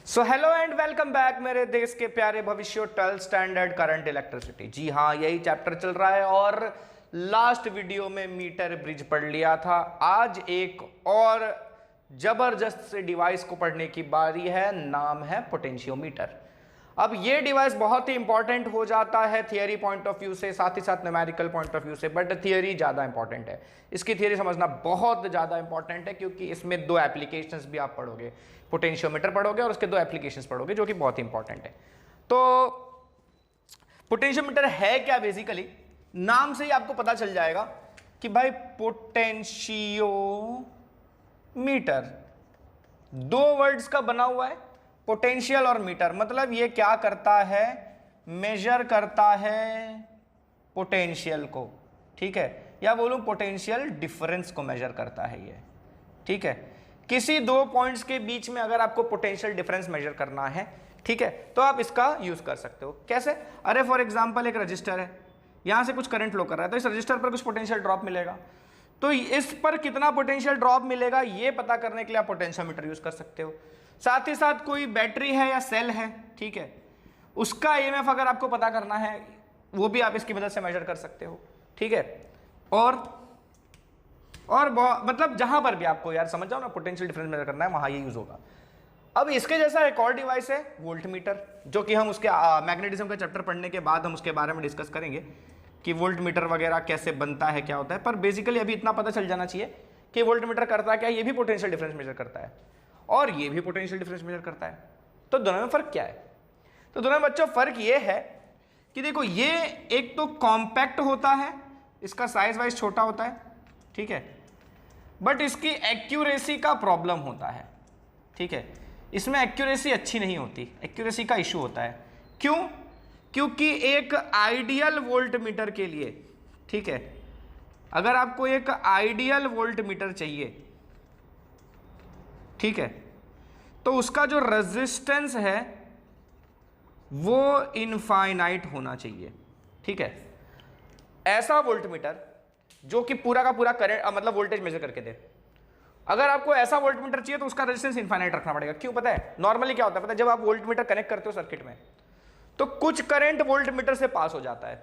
So hello and welcome back मेरे देश के प्यारे भविष्य 12th स्टैंडर्ड करंट इलेक्ट्रिसिटी। जी हाँ, यही चैप्टर चल रहा है और लास्ट वीडियो में मीटर ब्रिज पढ़ लिया था। आज एक और जबरदस्त से डिवाइस को पढ़ने की बारी है, नाम है पोटेंशियोमीटर। अब ये डिवाइस बहुत ही इंपॉर्टेंट हो जाता है थियरी पॉइंट ऑफ व्यू से, साथ ही साथ न्यूमेरिकल पॉइंट ऑफ व्यू से, बट थियरी ज़्यादा इंपॉर्टेंट है। इसकी थियरी समझना बहुत ज़्यादा इंपॉर्टेंट है क्योंकि इसमें दो एप्लीकेशंस भी आप पढ़ोगे, पोटेंशियोमीटर पढ़ोगे और उसके दो एप्लीकेशंस पढ़ोगे जो कि बहुत इंपॉर्टेंट है। तो पोटेंशियोमीटर है क्या? बेसिकली नाम से ही आपको पता चल जाएगा कि भाई पोटेंशियोमीटर दो वर्ड्स का बना हुआ है, पोटेंशियल और मीटर। मतलब ये क्या करता है? मेजर करता है पोटेंशियल को, ठीक है, या बोलूं पोटेंशियल डिफरेंस को मेजर करता है ये, ठीक है। किसी दो पॉइंट्स के बीच में अगर आपको पोटेंशियल डिफरेंस मेजर करना है, ठीक है, तो आप इसका यूज कर सकते हो। कैसे? अरे फॉर एग्जांपल एक रजिस्टर है, यहां से कुछ करंट फ्लो कर रहा है, तो इस रजिस्टर पर कुछ पोटेंशियल ड्रॉप मिलेगा, तो इस पर कितना पोटेंशियल ड्रॉप मिलेगा ये पता करने के लिए आप पोटेंशियोमीटर यूज कर सकते हो। साथ ही साथ कोई बैटरी है या सेल है, ठीक है, उसका ईएमएफ अगर आपको पता करना है वो भी आप इसकी मदद से मेजर कर सकते हो, ठीक है। और मतलब जहां पर भी आपको यार समझ जाओ ना पोटेंशियल डिफरेंस मेजर करना है वहां ये यूज होगा। अब इसके जैसा एक और डिवाइस है वोल्ट मीटर, जो कि हम उसके मैग्नेटिज्म का चैप्टर पढ़ने के बाद हम उसके बारे में डिस्कस करेंगे कि वोल्ट मीटर वगैरह कैसे बनता है, क्या होता है। पर बेसिकली अभी इतना पता चल जाना चाहिए कि वोल्ट मीटर करता क्या है, ये भी पोटेंशियल डिफरेंस मेजर करता है और ये भी पोटेंशियल डिफरेंस मेजर करता है। तो दोनों में फर्क क्या है? तो दोनों में बच्चों फर्क ये है कि देखो, ये एक तो कॉम्पैक्ट होता है, इसका साइज वाइज छोटा होता है, ठीक है, बट इसकी एक्यूरेसी का प्रॉब्लम होता है, ठीक है। इसमें एक्यूरेसी अच्छी नहीं होती, एक्यूरेसी का इशू होता है। क्यों? क्योंकि एक आइडियल वोल्ट मीटर के लिए, ठीक है, अगर आपको एक आइडियल वोल्ट मीटर चाहिए, ठीक है, तो उसका जो रेजिस्टेंस है वो इनफाइनाइट होना चाहिए, ठीक है। ऐसा वोल्ट मीटर जो कि पूरा का पूरा करंट मतलब वोल्टेज मेजर करके दे। अगर आपको ऐसा वोल्ट मीटर चाहिए तो उसका रेजिस्टेंस इनफाइनाइट रखना पड़ेगा। क्यों? पता है नॉर्मली क्या होता है? पता है, जब आप वोल्ट मीटर कनेक्ट करते हो सर्किट में तो कुछ करंट वोल्ट मीटर से पास हो जाता है।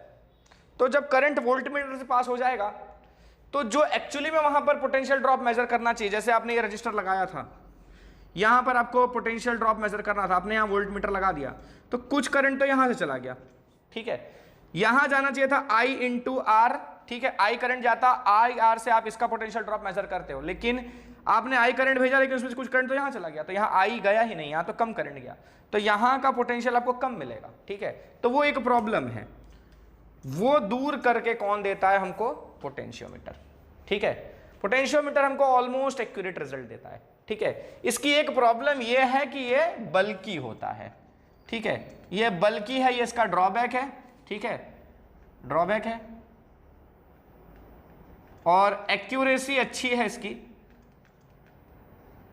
तो जब करंट वोल्ट मीटर से पास हो जाएगा तो जो एक्चुअली में वहां पर पोटेंशियल ड्रॉप मेजर करना चाहिए, जैसे आपने ये रजिस्टर लगाया था, यहां पर आपको पोटेंशियल ड्रॉप मेजर करना था, आपने यहां वोल्ट मीटर लगा दिया, तो कुछ करंट तो यहां से चला गया, ठीक है, यहां जाना चाहिए था I इंटू आर, ठीक है, I करंट जाता, I R से आप इसका पोटेंशियल ड्रॉप मेजर करते हो, लेकिन आपने I करंट भेजा लेकिन उसमें कुछ करंट तो यहां चला गया, तो यहां I गया ही नहीं, यहां तो कम करंट गया, तो यहां का पोटेंशियल आपको कम मिलेगा, ठीक है। तो वो एक प्रॉब्लम है, वो दूर करके कौन देता है हमको? पोटेंशियोमीटर, ठीक है। पोटेंशियोमीटर हमको ऑलमोस्ट एक्यूरेट रिजल्ट देता है, ठीक है। इसकी एक प्रॉब्लम ये है कि ये बल्की होता है, ठीक है, ये बल्की है, ये इसका ड्रॉबैक है, ठीक है, ड्रॉबैक है। और एक्यूरेसी अच्छी है इसकी,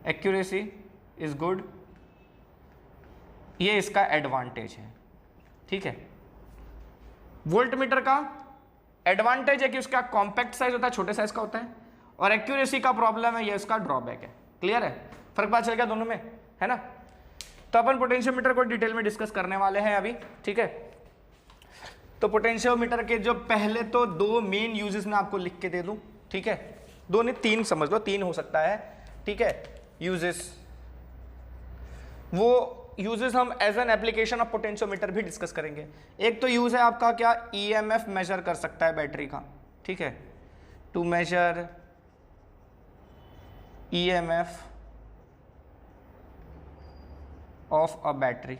एक्यूरेसी इज गुड, ये इसका एडवांटेज है, ठीक है। वोल्ट मीटर का एडवांटेज है कि उसका कॉम्पैक्ट साइज होता है, छोटे साइज का होता है, और एक्यूरेसी का प्रॉब्लम है, ये इसका ड्रॉबैक है। क्लियर है? फर्क पता चल गया दोनों में, है ना। तो अपन पोटेंशियोमीटर को डिटेल में डिस्कस करने वाले हैं अभी, ठीक है। तो पोटेंशियोमीटर के जो पहले तो दो मेन यूजेस मैं आपको लिख के दे दूं, ठीक है, दो नहीं तीन समझ लो, तीन हो सकता है, ठीक है, यूजेस। वो यूजेस हम as an application of potentiometer भी डिस्कस करेंगे। एक तो यूज है आपका क्या, ईएमएफ मेजर कर सकता है बैटरी का, ठीक है, to measure EMF of a battery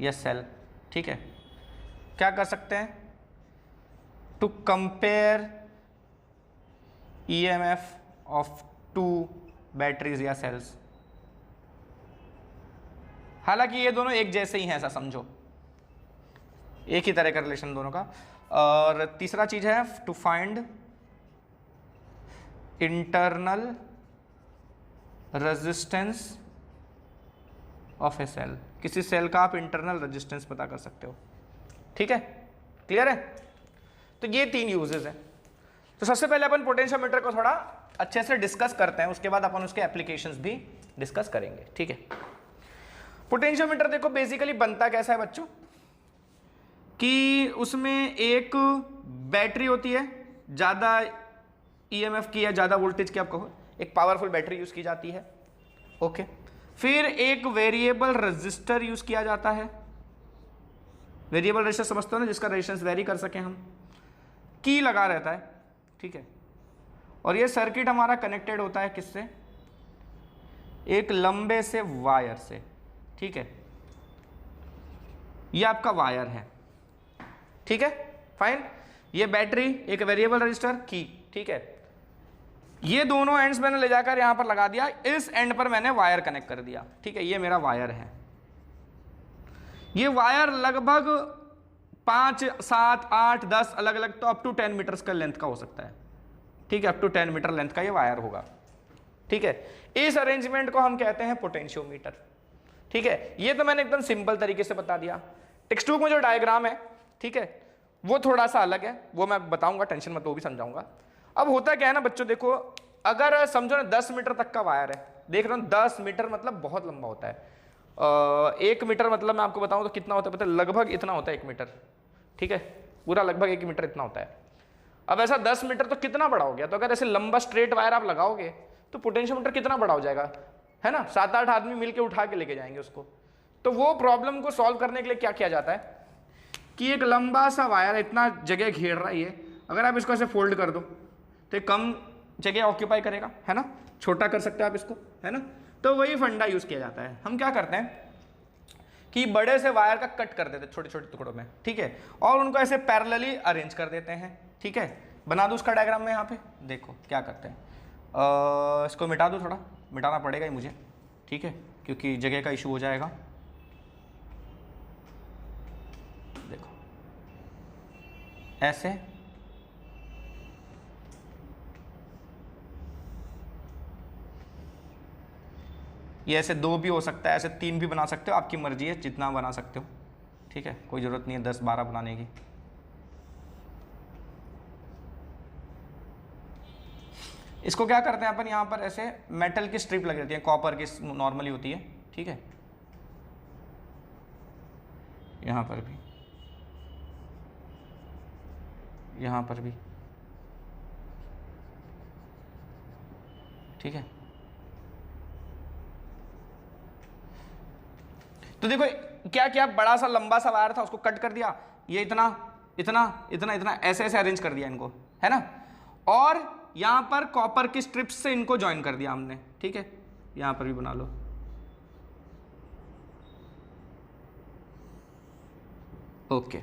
या सेल, ठीक है। क्या कर सकते हैं? To compare EMF of two batteries या सेल्स। हालांकि ये दोनों एक जैसे ही हैं, ऐसा समझो, एक ही तरह का रिलेशन दोनों का। और तीसरा चीज है to find internal resistance of a cell. किसी सेल का आप इंटरनल रेजिस्टेंस पता कर सकते हो, ठीक है, क्लियर है। तो ये तीन यूजेस हैं। तो सबसे पहले अपन पोटेंशियोमीटर को थोड़ा अच्छे से डिस्कस करते हैं, उसके बाद अपन उसके एप्लीकेशंस भी डिस्कस करेंगे, ठीक है। पोटेंशियोमीटर देखो बेसिकली बनता कैसा है बच्चों, कि उसमें एक बैटरी होती है, ज़्यादा ईएमएफ की या ज़्यादा वोल्टेज की आप कहो, एक पावरफुल बैटरी यूज़ की जाती है। ओके, फिर एक वेरिएबल रजिस्टर यूज़ किया जाता है। वेरिएबल रजिस्टर समझते हो ना, जिसका रेजिस्टेंस वेरी कर सकें हम। की लगा रहता है, ठीक है। और ये सर्किट हमारा कनेक्टेड होता है किससे, एक लंबे से वायर से, ठीक है। ये आपका वायर है, ठीक है, फाइन। ये बैटरी, एक वेरिएबल रजिस्टर, की, ठीक है। ये दोनों एंड्स मैंने ले जाकर यहां पर लगा दिया, इस एंड पर मैंने वायर कनेक्ट कर दिया, ठीक है। ये मेरा वायर है। ये वायर लगभग 5, 7, 8, 10 अलग अलग, तो अप टू 10 मीटर्स का लेंथ का हो सकता है, ठीक है। अप टू 10 मीटर लेंथ का ये वायर होगा, ठीक है। इस अरेंजमेंट को हम कहते हैं पोटेंशियोमीटर, ठीक है। ये तो मैंने एकदम सिंपल तरीके से बता दिया। टेक्स्ट बुक में जो डायग्राम है, ठीक है, वो थोड़ा सा अलग है, वो मैं बताऊंगा, टेंशन मत, वो भी समझाऊंगा। अब होता क्या है ना बच्चों, देखो अगर समझो ना 10 मीटर तक का वायर है, देख रहे हो 10 मीटर मतलब बहुत लंबा होता है। 1 मीटर मतलब मैं आपको बताऊं तो कितना होता है पता है, लगभग इतना होता है 1 मीटर, ठीक है। पूरा लगभग 1 मीटर इतना होता है। अब ऐसा 10 मीटर तो कितना बड़ा हो गया, तो अगर ऐसे लंबा स्ट्रेट वायर आप लगाओगे तो पोटेंशियोमीटर कितना बड़ा हो जाएगा, है ना। 7-8 आदमी मिलकर उठा के लेके जाएंगे उसको। तो वो प्रॉब्लम को सॉल्व करने के लिए क्या किया जाता है कि एक लंबा सा वायर इतना जगह घेर रहा है ये, अगर आप इसको ऐसे फोल्ड कर दो तो कम जगह ऑक्यूपाई करेगा, है ना। छोटा कर सकते हैं आप इसको, है ना। तो वही फंडा यूज किया जाता है। हम क्या करते हैं कि बड़े से वायर का कट कर देते हैं छोटे छोटे टुकड़ों में, ठीक है, और उनको ऐसे पैरेलली अरेंज कर देते हैं, ठीक है। बना दूं उसका डायग्राम में, यहाँ पे देखो क्या करते हैं। इसको मिटा दूं, थोड़ा मिटाना पड़ेगा ही मुझे, ठीक है, क्योंकि जगह का इशू हो जाएगा। देखो ऐसे, ये ऐसे 2 भी हो सकता है, ऐसे 3 भी बना सकते हो, आपकी मर्जी है, जितना बना सकते हो, ठीक है। कोई ज़रूरत नहीं है 10-12 बनाने की। इसको क्या करते हैं अपन, यहाँ पर ऐसे मेटल की स्ट्रिप लगी रहती है, कॉपर की नॉर्मली होती है, ठीक है। यहाँ पर भी, यहाँ पर भी, ठीक है। तो देखो क्या किया, बड़ा सा लंबा सा वायर था, उसको कट कर दिया, ये इतना इतना इतना इतना ऐसे ऐसे अरेंज कर दिया इनको, है ना। और यहां पर कॉपर की स्ट्रिप्स से इनको ज्वाइन कर दिया हमने, ठीक है। यहां पर भी बना लो, ओके।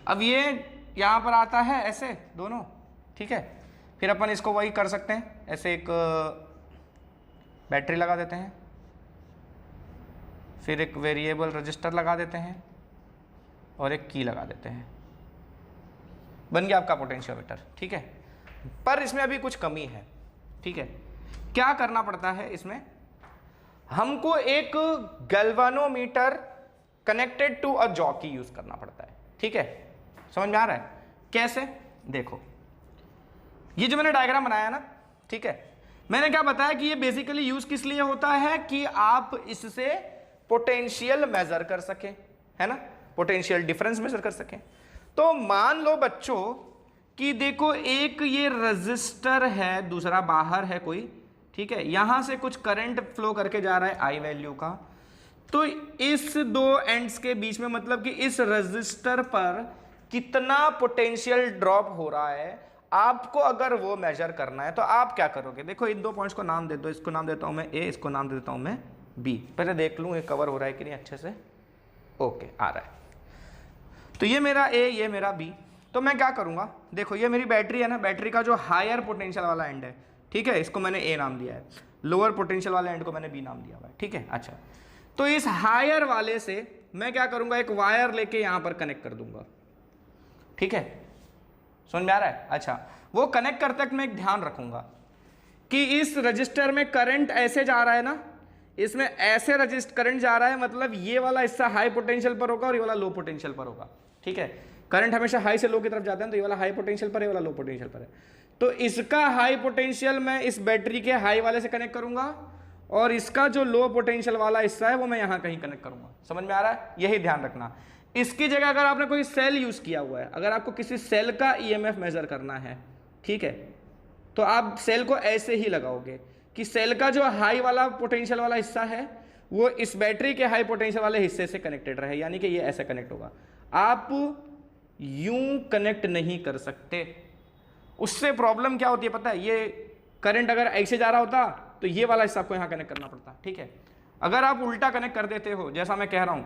अब ये यहां पर आता है ऐसे दोनों, ठीक है। फिर अपन इसको वही कर सकते हैं, ऐसे एक बैटरी लगा देते हैं, फिर एक वेरिएबल रजिस्टर लगा देते हैं और एक की लगा देते हैं, बन गया आपका पोटेंशियोमीटर, ठीक है। पर इसमें अभी कुछ कमी है, ठीक है। क्या करना पड़ता है इसमें, हमको एक galvanometer connected to a jockey use करना पड़ता है, ठीक है। समझ में आ रहा है कैसे, देखो ये जो मैंने डायग्राम बनाया ना, ठीक है, मैंने क्या बताया कि ये बेसिकली यूज किस लिए होता है कि आप इससे पोटेंशियल मेजर कर सकें, है ना, पोटेंशियल डिफरेंस मेजर कर सकें। तो मान लो बच्चों कि देखो एक ये रजिस्टर है, दूसरा बाहर है कोई, ठीक है। यहां से कुछ करंट फ्लो करके जा रहा है आई वैल्यू का, तो इस 2 एंड्स के बीच में, मतलब कि इस रजिस्टर पर कितना पोटेंशियल ड्रॉप हो रहा है, आपको अगर वो मेजर करना है तो आप क्या करोगे। देखो इन 2 पॉइंट्स को नाम दे दो, इसको नाम देता हूं मैं ए, इसको नाम दे देता हूं मैं बी। पहले देख लूं ये कवर हो रहा है कि नहीं अच्छे से, ओके आ रहा है। तो ये मेरा ए, ये मेरा बी। तो मैं क्या करूंगा, देखो ये मेरी बैटरी है ना, बैटरी का जो हायर पोटेंशियल वाला एंड है, ठीक है, इसको मैंने ए नाम दिया है, लोअर पोटेंशियल वाले एंड को मैंने बी नाम दिया हुआ है, ठीक है। अच्छा, तो इस हायर वाले से मैं क्या करूंगा, एक वायर लेके यहां पर कनेक्ट कर दूंगा, ठीक है। समझ में आ रहा है। अच्छा, वो कनेक्ट करते वक्त मैं एक ध्यान रखूंगा कि इस रजिस्टर में करंट ऐसे जा रहा है ना, इसमें ऐसे रजिस्टर करंट जा रहा है, मतलब ये वाला हिस्सा हाई पोटेंशियल पर होगा और ये वाला लो पोटेंशियल पर होगा, ठीक है। करंट हमेशा हाई से लो की तरफ जाता है, तो ये वाला हाई पोटेंशियल पर है, ये वाला लो पोटेंशियल पर है। तो इसका हाई पोटेंशियल मैं इस बैटरी के हाई वाले से कनेक्ट करूंगा और इसका जो लो पोटेंशियल वाला हिस्सा है वो मैं यहां कहीं कनेक्ट करूंगा। समझ में आ रहा है? यही ध्यान रखना। इसकी जगह अगर आपने कोई सेल यूज किया हुआ है, अगर आपको किसी सेल का ईएमएफ मेजर करना है, ठीक है, तो आप सेल को ऐसे ही लगाओगे कि सेल का जो हाई वाला पोटेंशियल वाला हिस्सा है वो इस बैटरी के हाई पोटेंशियल वाले हिस्से से कनेक्टेड रहे, यानी कि ये ऐसे कनेक्ट होगा। आप यूं कनेक्ट नहीं कर सकते। उससे प्रॉब्लम क्या होती है पता है? ये करंट अगर ऐसे जा रहा होता तो ये वाला हिस्सा आपको यहां कनेक्ट करना पड़ता, ठीक है। अगर आप उल्टा कनेक्ट कर देते हो, जैसा मैं कह रहा हूं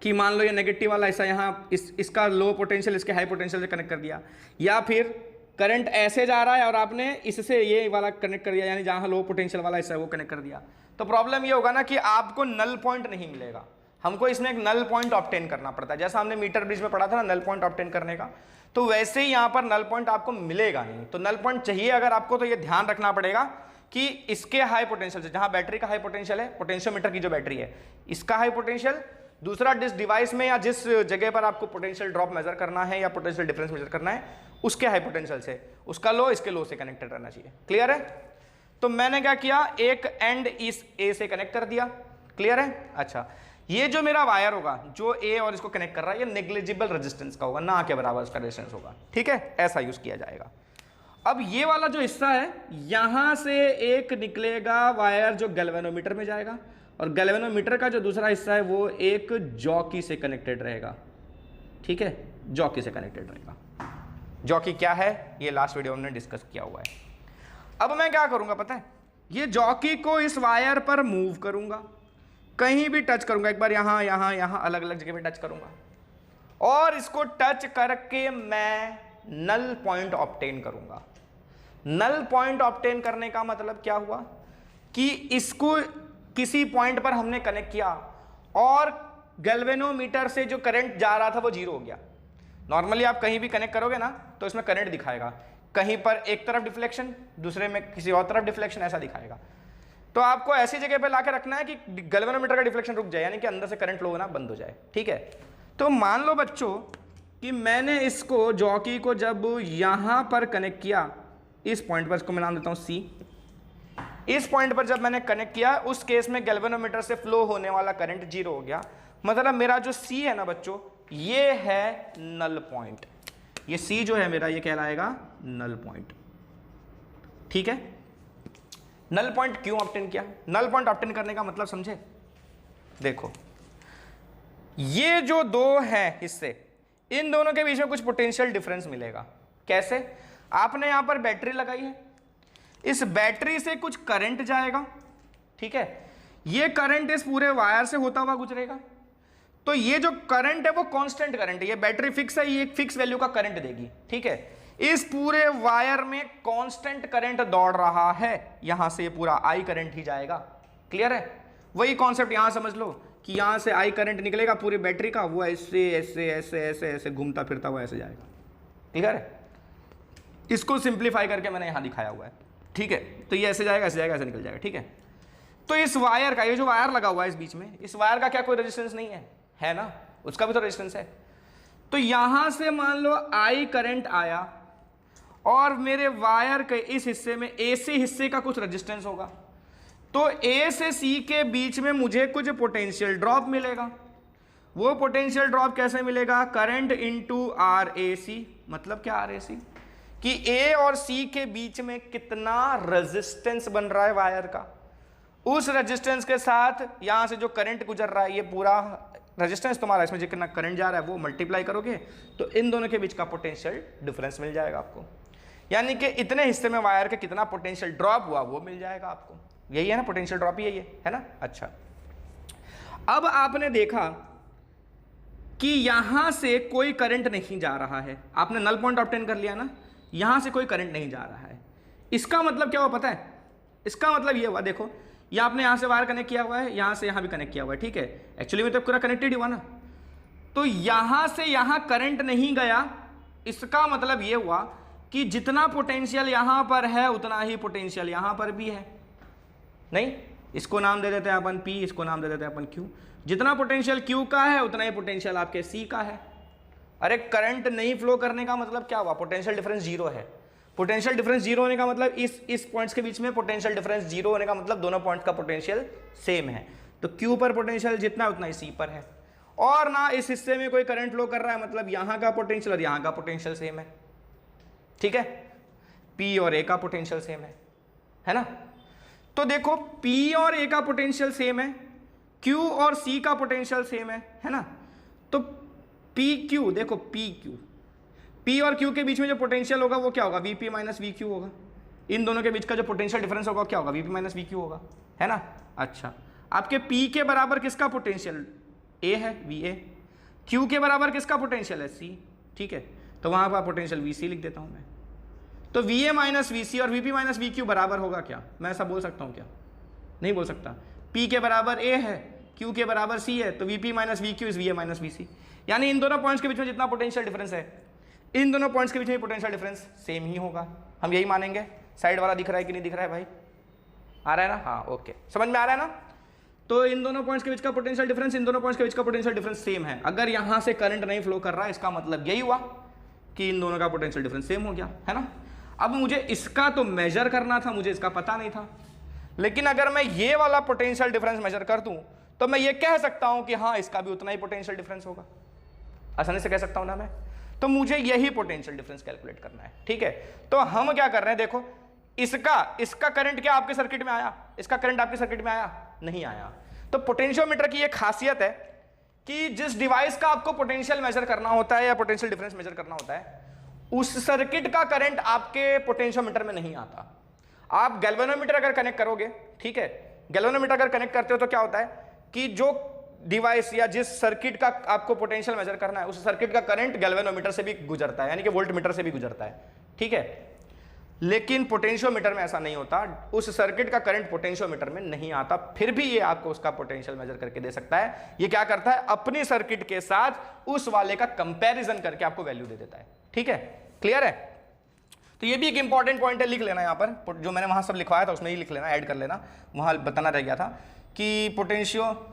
कि मान लो ये नेगेटिव वाला हिस्सा यहाँ इसका लो पोटेंशियल इसके हाई पोटेंशियल से कनेक्ट कर दिया, या फिर करंट ऐसे जा रहा है और आपने इससे ये वाला कनेक्ट कर दिया, यानी जहां लो पोटेंशियल वाला हिस्सा है वो कनेक्ट कर दिया, तो प्रॉब्लम ये होगा ना कि आपको नल पॉइंट नहीं मिलेगा। हमको इसमें एक नल पॉइंट ऑब्टेन करना पड़ता है। जैसा हमने मीटर ब्रिज में पढ़ा था ना नल पॉइंट ऑब्टेन करने का, तो वैसे ही यहां पर नल पॉइंट आपको मिलेगा नहीं। तो नल पॉइंट चाहिए अगर आपको, तो ये ध्यान रखना पड़ेगा कि इसके हाई पोटेंशियल से, जहां बैटरी का हाई पोटेंशियल है, पोटेंशियोमीटर की जो बैटरी है, इसका हाई पोटेंशियल, दूसरा जिस डिवाइस में या जिस जगह पर आपको पोटेंशियल ड्रॉप मेजर करना है या पोटेंशियल डिफरेंस मेजर करना है, उसके हाई पोटेंशियल से, उसका लो इसके लो से कनेक्टेड रहना चाहिए। क्लियर है? तो मैंने क्या किया, एक एंड इस ए से कनेक्ट कर दिया। क्लियर है? अच्छा, ये जो मेरा वायर होगा जो ए और इसको कनेक्ट कर रहा है, ये नेग्लिजिबल रेजिस्टेंस का होगा, ना के बराबर उसका रेजिस्टेंस होगा, ठीक है, ऐसा यूज किया जाएगा। अब ये वाला जो हिस्सा है, यहां से एक निकलेगा वायर जो गैल्वेनोमीटर में जाएगा, और गैल्वेनोमीटर का जो दूसरा हिस्सा है वो एक जॉकी से कनेक्टेड रहेगा, ठीक है, जॉकी से कनेक्टेड रहेगा। जॉकी क्या है ये लास्ट वीडियो में हमने डिस्कस किया हुआ है। अब मैं क्या करूंगा पता है, ये जॉकी को इस वायर पर मूव करूंगा, कहीं भी टच करूंगा, एक बार यहां यहां यहां अलग अलग जगह पे टच करूंगा, और इसको टच करके मैं नल पॉइंट ऑब्टेन करूंगा। नल पॉइंट ऑब्टेन करने का मतलब क्या हुआ कि इसको किसी पॉइंट पर हमने कनेक्ट किया और गैल्वेनोमीटर से जो करंट जा रहा था वो जीरो हो गया। नॉर्मली आप कहीं भी कनेक्ट करोगे ना तो इसमें करंट दिखाएगा, कहीं पर एक तरफ डिफ्लेक्शन, दूसरे में किसी और तरफ डिफ्लेक्शन, ऐसा दिखाएगा। तो आपको ऐसी जगह पे लाके रखना है कि गैल्वेनोमीटर का डिफ्लेक्शन रुक जाए, यानी कि अंदर से करंट फ्लो होना बंद हो जाए, ठीक है। तो मान लो बच्चों कि मैंने इसको जॉकी को जब यहां पर कनेक्ट किया, इस पॉइंट पर, इसको मैं नाम देता हूं सी, इस पॉइंट पर जब मैंने कनेक्ट किया, उस केस में गैल्वेनोमीटर से फ्लो होने वाला करंट जीरो हो गया। मतलब मेरा जो सी है ना बच्चों, ये है नल पॉइंट। ये सी जो है मेरा, ये कहलाएगा नल पॉइंट, ठीक है। नल पॉइंट क्यों ऑब्टेन किया? नल पॉइंट ऑब्टेन करने का मतलब समझे? देखो, ये जो दो हैं हिस्से, इन दोनों के बीच में कुछ पोटेंशियल डिफरेंस मिलेगा। कैसे? आपने यहां पर बैटरी लगाई है, इस बैटरी से कुछ करंट जाएगा, ठीक है, ये करंट इस पूरे वायर से होता हुआ गुजरेगा। तो ये जो करंट है वो कांस्टेंट करंट है, ये बैटरी फिक्स है, ये एक फिक्स वैल्यू का करंट देगी, ठीक है। इस पूरे वायर में कांस्टेंट करंट दौड़ रहा है, यहां से ये पूरा आई करंट ही जाएगा। क्लियर है? वही कॉन्सेप्ट यहां समझ लो कि यहां से आई करंट निकलेगा पूरी बैटरी का, वो ऐसे ऐसे ऐसे ऐसे ऐसे घूमता फिरता हुआ ऐसे जाएगा। क्लियर है? इसको सिंप्लीफाई करके मैंने यहां दिखाया हुआ है, ठीक है। तो ये ऐसे जाएगा, ऐसे जाएगा, ऐसे निकल जाएगा, ठीक है। तो इस वायर का, ये जो वायर लगा हुआ है इस बीच में, इस वायर का क्या कोई रेजिस्टेंस नहीं है ना? उसका भी तो रेजिस्टेंस है। तो यहां से मान लो आई करंट आया और मेरे वायर के इस हिस्से में, ए से हिस्से का कुछ रेजिस्टेंस होगा, तो ए से सी के बीच में मुझे कुछ पोटेंशियल ड्रॉप मिलेगा। वो पोटेंशियल ड्रॉप कैसे मिलेगा? करंट इनटू आर ए सी। मतलब क्या आर ए सी? कि ए और सी के बीच में कितना रेजिस्टेंस बन रहा है वायर का, उस रेजिस्टेंस के साथ यहां से जो करंट गुजर रहा है, ये पूरा रेजिस्टेंस तुम्हारा, इसमें जितना करंट जा रहा है वो मल्टीप्लाई करोगे तो इन दोनों के बीच का पोटेंशियल डिफरेंस मिल जाएगा आपको। यानी कि इतने हिस्से में वायर के कितना पोटेंशियल ड्रॉप हुआ वो मिल जाएगा आपको। यही है ना पोटेंशियल ड्रॉप, यही है ना? अच्छा, अब आपने देखा कि यहां से कोई करंट नहीं जा रहा है, आपने नल पॉइंट ऑब्टेन कर लिया ना, यहां से कोई करंट नहीं जा रहा है। इसका मतलब क्या हुआ पता है? इसका मतलब ये हुआ, देखो ये आपने यहां से वायर कनेक्ट किया हुआ है, यहां से यहां भी कनेक्ट किया हुआ है, ठीक है। एक्चुअली में तो पूरा कनेक्टेड ही हुआ ना। तो यहां से यहां करंट नहीं गया, इसका मतलब ये हुआ कि जितना पोटेंशियल यहां पर है उतना ही पोटेंशियल यहां पर भी है। नहीं, इसको नाम दे देते हैं अपन P, इसको नाम दे देते हैं अपन Q। जितना पोटेंशियल Q का है उतना ही पोटेंशियल आपके C का है। अरे करंट नहीं फ्लो करने का मतलब क्या हुआ? पोटेंशियल डिफरेंस जीरो है। पोटेंशियल डिफरेंस जीरो होने का मतलब इस पॉइंट्स के बीच में पोटेंशियल डिफरेंस जीरो होने का मतलब दोनों पॉइंट्स का पोटेंशियल सेम है। तो Q पर पोटेंशियल जितना है उतना ही C पर है, और ना इस हिस्से में कोई करंट फ्लो कर रहा है, मतलब यहां का पोटेंशियल और यहां का पोटेंशियल सेम है। ठीक है, P और A का पोटेंशियल सेम है ना। तो देखो P और A का पोटेंशियल सेम है, Q और C का पोटेंशियल सेम है ना। तो PQ, देखो P और Q के बीच में जो पोटेंशियल होगा वो क्या होगा, VP माइनस VQ होगा। इन दोनों के बीच का जो पोटेंशियल डिफरेंस होगा क्या होगा, VP माइनस VQ होगा, है ना। अच्छा, आपके P के बराबर किसका पोटेंशियल A है, VA। Q के बराबर किसका पोटेंशियल है, C। ठीक है, तो वहां पर पोटेंशियल VC लिख देता हूं मैं। तो VA माइनस VC और VP माइनस VQ बराबर होगा क्या, मैं ऐसा बोल सकता हूं क्या, नहीं बोल सकता। P के बराबर A है, Q के बराबर C है, तो VP minus VQ is VA minus VC। यानी इन दोनों पॉइंट्स के बीच में जितना पोटेंशियल डिफरेंस है, इन दोनों पॉइंट्स के बीच में पोटेंशियल डिफरेंस सेम ही होगा। हम यही मानेंगे। साइड वाला दिख रहा है कि नहीं दिख रहा है भाई, आ रहा है ना, हाँ ओके, समझ में आ रहा है ना। तो इन दोनों पॉइंट्स के बीच का पोटेंशियल डिफरेंस, इन दोनों पॉइंट्स के बीच का पोटेंशियल डिफरेंस सेम है। अगर यहां से करंट नहीं फ्लो कर रहा है, इसका मतलब यही हुआ कि इन दोनों का पोटेंशियल डिफरेंस सेम हो गया, है ना। अब मुझे इसका तो मेजर करना था, मुझे इसका पता नहीं था, लेकिन अगर मैं ये वाला पोटेंशियल डिफरेंस मेजर कर दूं तो मैं ये कह सकता हूं कि हाँ इसका भी उतना ही पोटेंशियल डिफरेंस होगा, आसानी से कह सकता हूं ना मैं। तो मुझे यही पोटेंशियल डिफरेंस कैलकुलेट करना है। ठीक है, तो हम क्या कर रहे हैं, देखो इसका करंट क्या आपके सर्किट में आया, इसका करंट आपके सर्किट में आया, नहीं आया। तो पोटेंशियोमीटर की एक खासियत है कि जिस डिवाइस का आपको पोटेंशियल मेजर करना होता है या पोटेंशियल डिफरेंस मेजर करना होता है, उस सर्किट का करंट आपके पोटेंशियोमीटर में नहीं आता। आप गैल्वेनोमीटर अगर कनेक्ट करोगे, ठीक है, गैल्वेनोमीटर अगर कनेक्ट करते हो तो क्या होता है कि जो डिवाइस या जिस सर्किट का आपको पोटेंशियल मेजर करना है, उस सर्किट का करंट गैल्वेनोमीटर से भी गुजरता है, यानी कि वोल्टमीटर से भी गुजरता है। ठीक है, लेकिन पोटेंशियोमीटर में ऐसा नहीं होता, उस सर्किट का करंट पोटेंशियोमीटर में नहीं आता, फिर भी ये आपको उसका पोटेंशियल मेजर करके दे सकता है। ये क्या करता है, अपनी सर्किट के साथ उस वाले का कंपैरिजन करके आपको वैल्यू दे देता है। ठीक है, क्लियर है। तो ये भी एक इंपॉर्टेंट पॉइंट है, लिख लेना यहां पर, जो मैंने वहां सब लिखवाया था उसमें ही लिख लेना, ऐड कर लेना, वहां बताना रह गया था कि potentiometer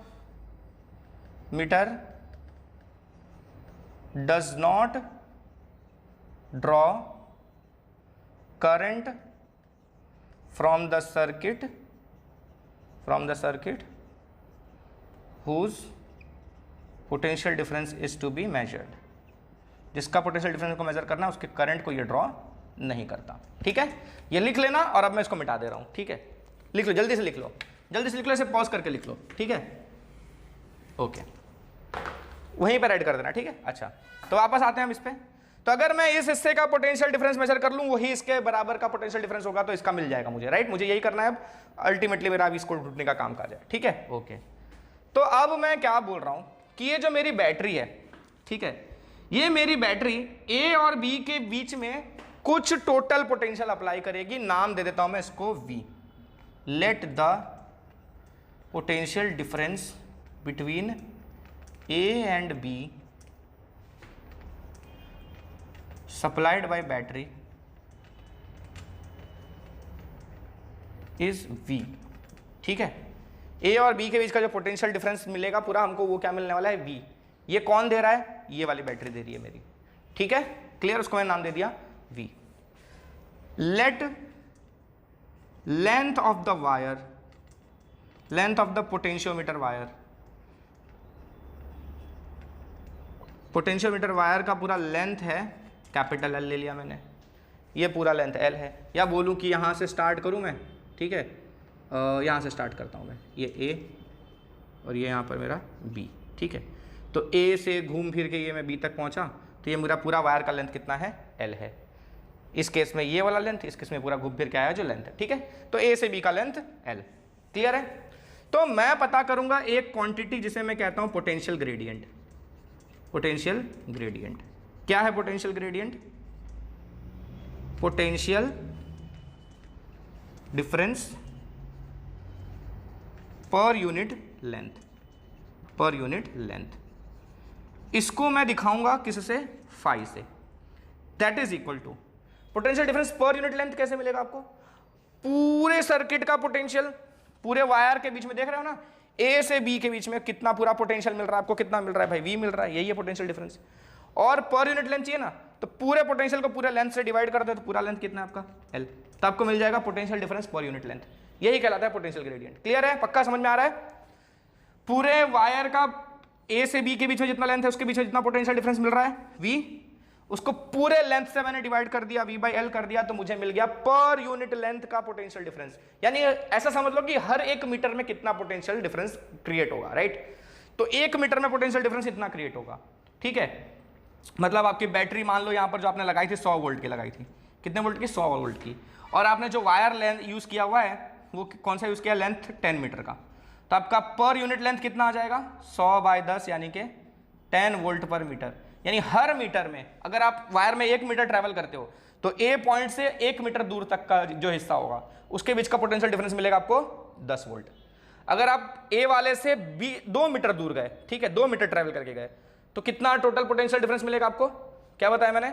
does not draw current from the circuit whose potential difference is to be measured। जिसका पोटेंशियल डिफरेंस को मेजर करना है उसके करंट को ये ड्रॉ नहीं करता। ठीक है, ये लिख लेना, और अब मैं इसको मिटा दे रहा हूं। ठीक है, लिख लो, जल्दी से लिख लो, जल्दी से लिख लो, इसे पॉज करके लिख लो। ठीक है, ओके, वहीं पर ऐड कर देना। ठीक है, अच्छा, तो वापस आते हैं हम इस पे। तो अगर मैं इस हिस्से का पोटेंशियल डिफरेंस मेजर कर लूं, वही इसके बराबर का पोटेंशियल डिफरेंस होगा, तो इसका मिल जाएगा मुझे, राइट। मुझे यही करना है अब, अल्टीमेटली मेरा अब इसको ढूंढने का काम काज है। ठीक है, ओके। तो अब मैं क्या बोल रहा हूं कि ये जो मेरी बैटरी है, ठीक है, ये मेरी बैटरी ए और बी के बीच में कुछ टोटल पोटेंशियल अप्लाई करेगी। नाम दे देता हूं मैं इसको V। Let the potential difference between A and B supplied by battery is V। ठीक है, A और B के बीच का जो पोटेंशियल डिफरेंस मिलेगा पूरा हमको, वो क्या मिलने वाला है, V। ये कौन दे रहा है, ये वाली बैटरी दे रही है मेरी। ठीक है, क्लियर, उसको मैंने नाम दे दिया V। Late length of the wire, length of the potentiometer wire, potentiometer wire का पूरा लेंथ है, कैपिटल L ले लिया मैंने, ये पूरा लेंथ L है। या बोलूँ कि यहाँ से स्टार्ट करूँ मैं, ठीक है, यहाँ से स्टार्ट करता हूँ मैं, ये A और ये यहाँ पर मेरा B। ठीक है, तो A से घूम फिर के ये मैं B तक पहुँचा, तो ये मेरा पूरा वायर का लेंथ कितना है, L है। इस केस में ये वाला लेंथ, इस केस में पूरा घूम फिर के आया जो लेंथ है। ठीक है, तो A से B का लेंथ L, क्लियर है। तो मैं पता करूँगा एक क्वांटिटी जिसे मैं कहता हूँ पोटेंशियल ग्रेडियंट। पोटेंशियल ग्रेडियंट क्या है, potential gradient, potential difference per unit length, per unit length. इसको मैं दिखाऊंगा किससे, फाई से। That is equal to potential difference per unit length कैसे मिलेगा आपको, पूरे सर्किट का पोटेंशियल, पूरे वायर के बीच में देख रहे हो ना, ए से बी के बीच में कितना पूरा पोटेंशियल मिल रहा है आपको, कितना मिल रहा है भाई, V मिल रहा है, यही है पोटेंशियल डिफरेंस। और पर यूनिट लेंथ चाहिए ना, तो पूरे पोटेंशियल को पूरे लेंथ से डिवाइड कर दो तो पूरा लेंथ कितना है आपका L, तो आपको मिल जाएगा potential difference per unit length. यही कहलाता है पोटेंशियल ग्रेडियंट। क्लियर है, पक्का समझ में आ रहा है? पूरे वायर का A से B के बीच में जितना लेंथ है उसके बीच में जितना पोटेंशियल डिफरेंस मिल रहा है V, उसको पूरे लेंथ से मैंने डिवाइड कर दिया, V/L कर दिया, तो मुझे मिल गया पर यूनिट लेंथ का पोटेंशियल डिफरेंस। यानी ऐसा समझ लो कि हर 1 मीटर में कितना पोटेंशियल डिफरेंस क्रिएट होगा, राइट? तो 1 मीटर में पोटेंशियल डिफरेंस इतना क्रिएट होगा, ठीक है? मतलब आपकी बैटरी मान लो यहां पर जो आपने लगाई थी 100 वोल्ट की लगाई थी, कितने वोल्ट की? 100 वोल्ट की, और आपने जो वायर लेंथ यूज किया हुआ है वो कौन सा यूज किया? लेंथ 10 मीटर का, तो आपका पर यूनिट लेंथ कितना आ जाएगा? 100/10 यानी कि 10 वोल्ट पर मीटर। यानी हर मीटर में अगर आप वायर में 1 मीटर ट्रैवल करते हो तो A पॉइंट से 1 मीटर दूर तक का जो हिस्सा होगा उसके बीच का पोटेंशियल डिफरेंस मिलेगा आपको 10 वोल्ट। अगर आप A वाले से 2 मीटर दूर गए, ठीक है, 2 मीटर ट्रैवल करके गए, तो कितना टोटल पोटेंशियल डिफरेंस मिलेगा आपको? क्या बताया मैंने?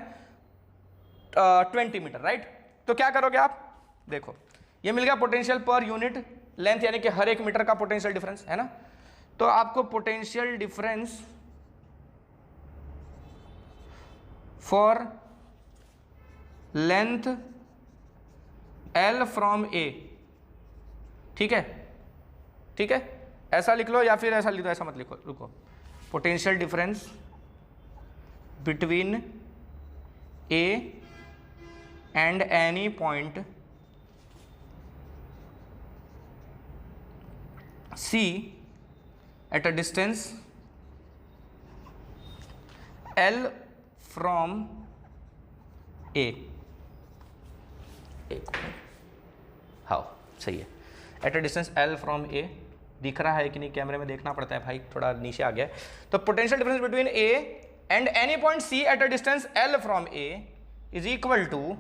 20 मीटर, राइट? तो क्या करोगे आप? देखो, ये मिल गया पोटेंशियल पर यूनिट लेंथ, यानी कि हर 1 मीटर का पोटेंशियल डिफरेंस है ना। तो आपको potential difference for length L from A, ठीक है, ठीक है, ऐसा लिख लो या फिर ऐसा लिख दो, ऐसा मत लिखो, रुको। Potential difference between A and any point C at a distance L from A। हाँ सही है, eight a distance L from A। दिख रहा है कि नहीं? कैमरे में देखना पड़ता है भाई, थोड़ा नीचे आ गया है। तो potential difference between A and any point C at a distance L from A is equal to,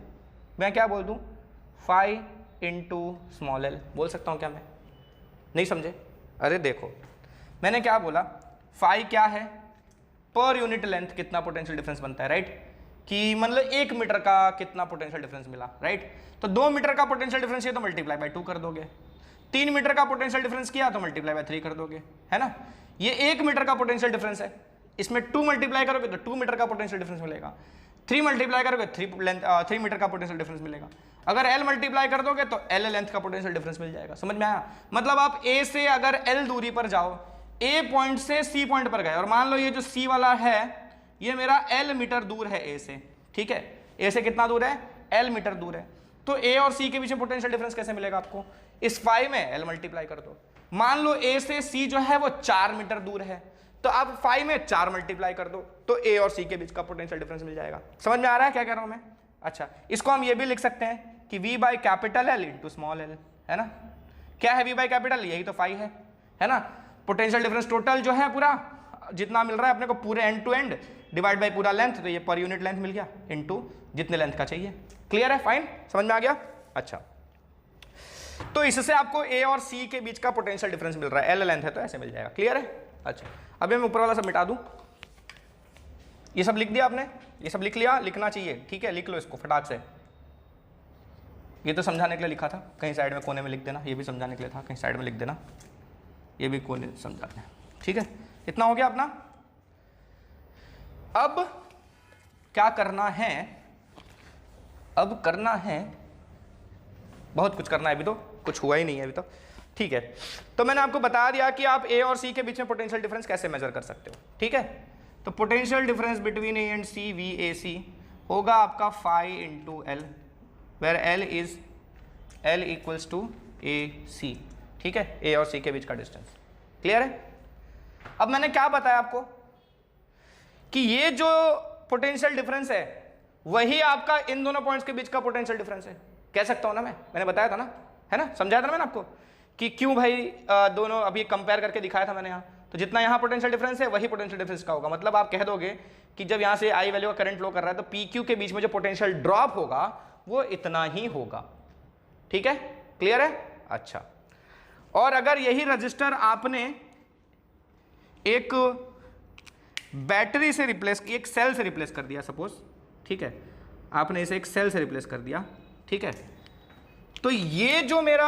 मैं क्या बोल दूं? phi into small l। बोल सकता हूं क्या मैं? नहीं समझे? अरे देखो, मैंने क्या बोला? phi क्या है? पर यूनिट लेंथ कितना पोटेंशियल डिफरेंस बनता है, राइट? कि मतलब 1 मीटर का कितना पोटेंशियल डिफरेंस मिला, राइट? तो 2 मीटर का पोटेंशियल डिफरेंस है तो मल्टीप्लाई बाय 2 कर दोगे, 3 मीटर का पोटेंशियल डिफरेंस किया तो मल्टीप्लाई बाय 3 कर दोगे, है ना? ये 1 मीटर का पोटेंशियल डिफरेंस है, इसमें 2 मल्टीप्लाई करोगे तो 2 मीटर का पोटेंशियल डिफरेंस मिलेगा, 3 मल्टीप्लाई करोगे 3 मीटर का पोटेंशियल डिफरेंस मिलेगा। अगर L मल्टीप्लाई कर दोगे तो L लेंथ का पोटेंशियल डिफरेंस मिल जाएगा। समझ में आया? मतलब आप A से अगर L दूरी पर जाओ, A पॉइंट से C पॉइंट पर गए, और मान लो ये जो C वाला है ये मेरा L मीटर दूर है A से, ठीक है? A से कितना दूर है? L मीटर दूर है। तो A और C के बीच में पोटेंशियल डिफरेंस कैसे मिलेगा आपको? इस phi में L मल्टीप्लाई कर दो। मान लो A से C जो है वो 4 मीटर दूर है, तो आप phi में 4 मल्टीप्लाई कर दो, तो A और C के बीच का पोटेंशियल डिफरेंस मिल जाएगा। समझ में आ रहा है क्या कह रहा हूं मैं? अच्छा, इसको हम ये भी लिख सकते हैं कि V by capital L into small l, है ना? क्या है V बाई कैपिटल? यही तो phi है ना? पोटेंशियल डिफरेंस टोटल जो है पूरा जितना मिल रहा है अपने को पूरे end to end divide by पूरा लेंथ, तो ये पर यूनिट लेंथ मिल गया इनटू जितने लेंथ का चाहिए। क्लियर है? फाइन, समझ में आ गया? अच्छा, तो इससे आपको A और C के बीच का पोटेंशियल डिफरेंस मिल रहा है, L लेंथ है तो ऐसे मिल जाएगा। क्लियर है? अच्छा, अभी मैं ऊपर वाला सब मिटा दूं। ये सब लिख दिया आपने? ये सब लिख लिया? लिखना चाहिए, ठीक है, लिख लो इसको फटाक से। ये तो समझाने के लिए लिखा था, कहीं साइड में कोने में लिख देना। ये भी समझाने के लिए था, कहीं साइड में लिख देना। ये भी कोने समझाते हैं, ठीक है? इतना हो गया अपना। अब क्या करना है? अब करना है बहुत कुछ करना है, अभी तो कुछ हुआ ही नहीं है अभी तो, ठीक है? तो मैंने आपको बता दिया कि आप A और C के बीच में पोटेंशियल डिफरेंस कैसे मेजर कर सकते हो, ठीक है? तो potential difference between A and C VAC होगा आपका phi into L, where L equals to AC, ठीक है? A और C के बीच का डिस्टेंस। क्लियर है? अब मैंने क्या बताया आपको कि ये जो पोटेंशियल डिफरेंस है वही आपका इन दोनों पॉइंट्स के बीच का पोटेंशियल डिफरेंस है, कह सकता हूं ना मैंने बताया था ना, है ना? समझाया था ना मैंने आपको कि क्यों भाई दोनों अभी कंपेयर करके दिखाया था मैंने यहाँ। तो जितना यहाँ पोटेंशियल डिफरेंस है वही पोटेंशियल डिफरेंस का होगा। मतलब आप कह दोगे कि जब यहाँ से आई वैल्यू का करंट फ्लो कर रहा है तो PQ के बीच में जो पोटेंशियल ड्रॉप होगा वो इतना ही होगा, ठीक है? क्लियर है? अच्छा, और अगर यही रजिस्टर आपने एक बैटरी से रिप्लेस, एक सेल से रिप्लेस कर दिया सपोज, ठीक है? आपने इसे एक सेल से रिप्लेस कर दिया, ठीक है? तो ये जो मेरा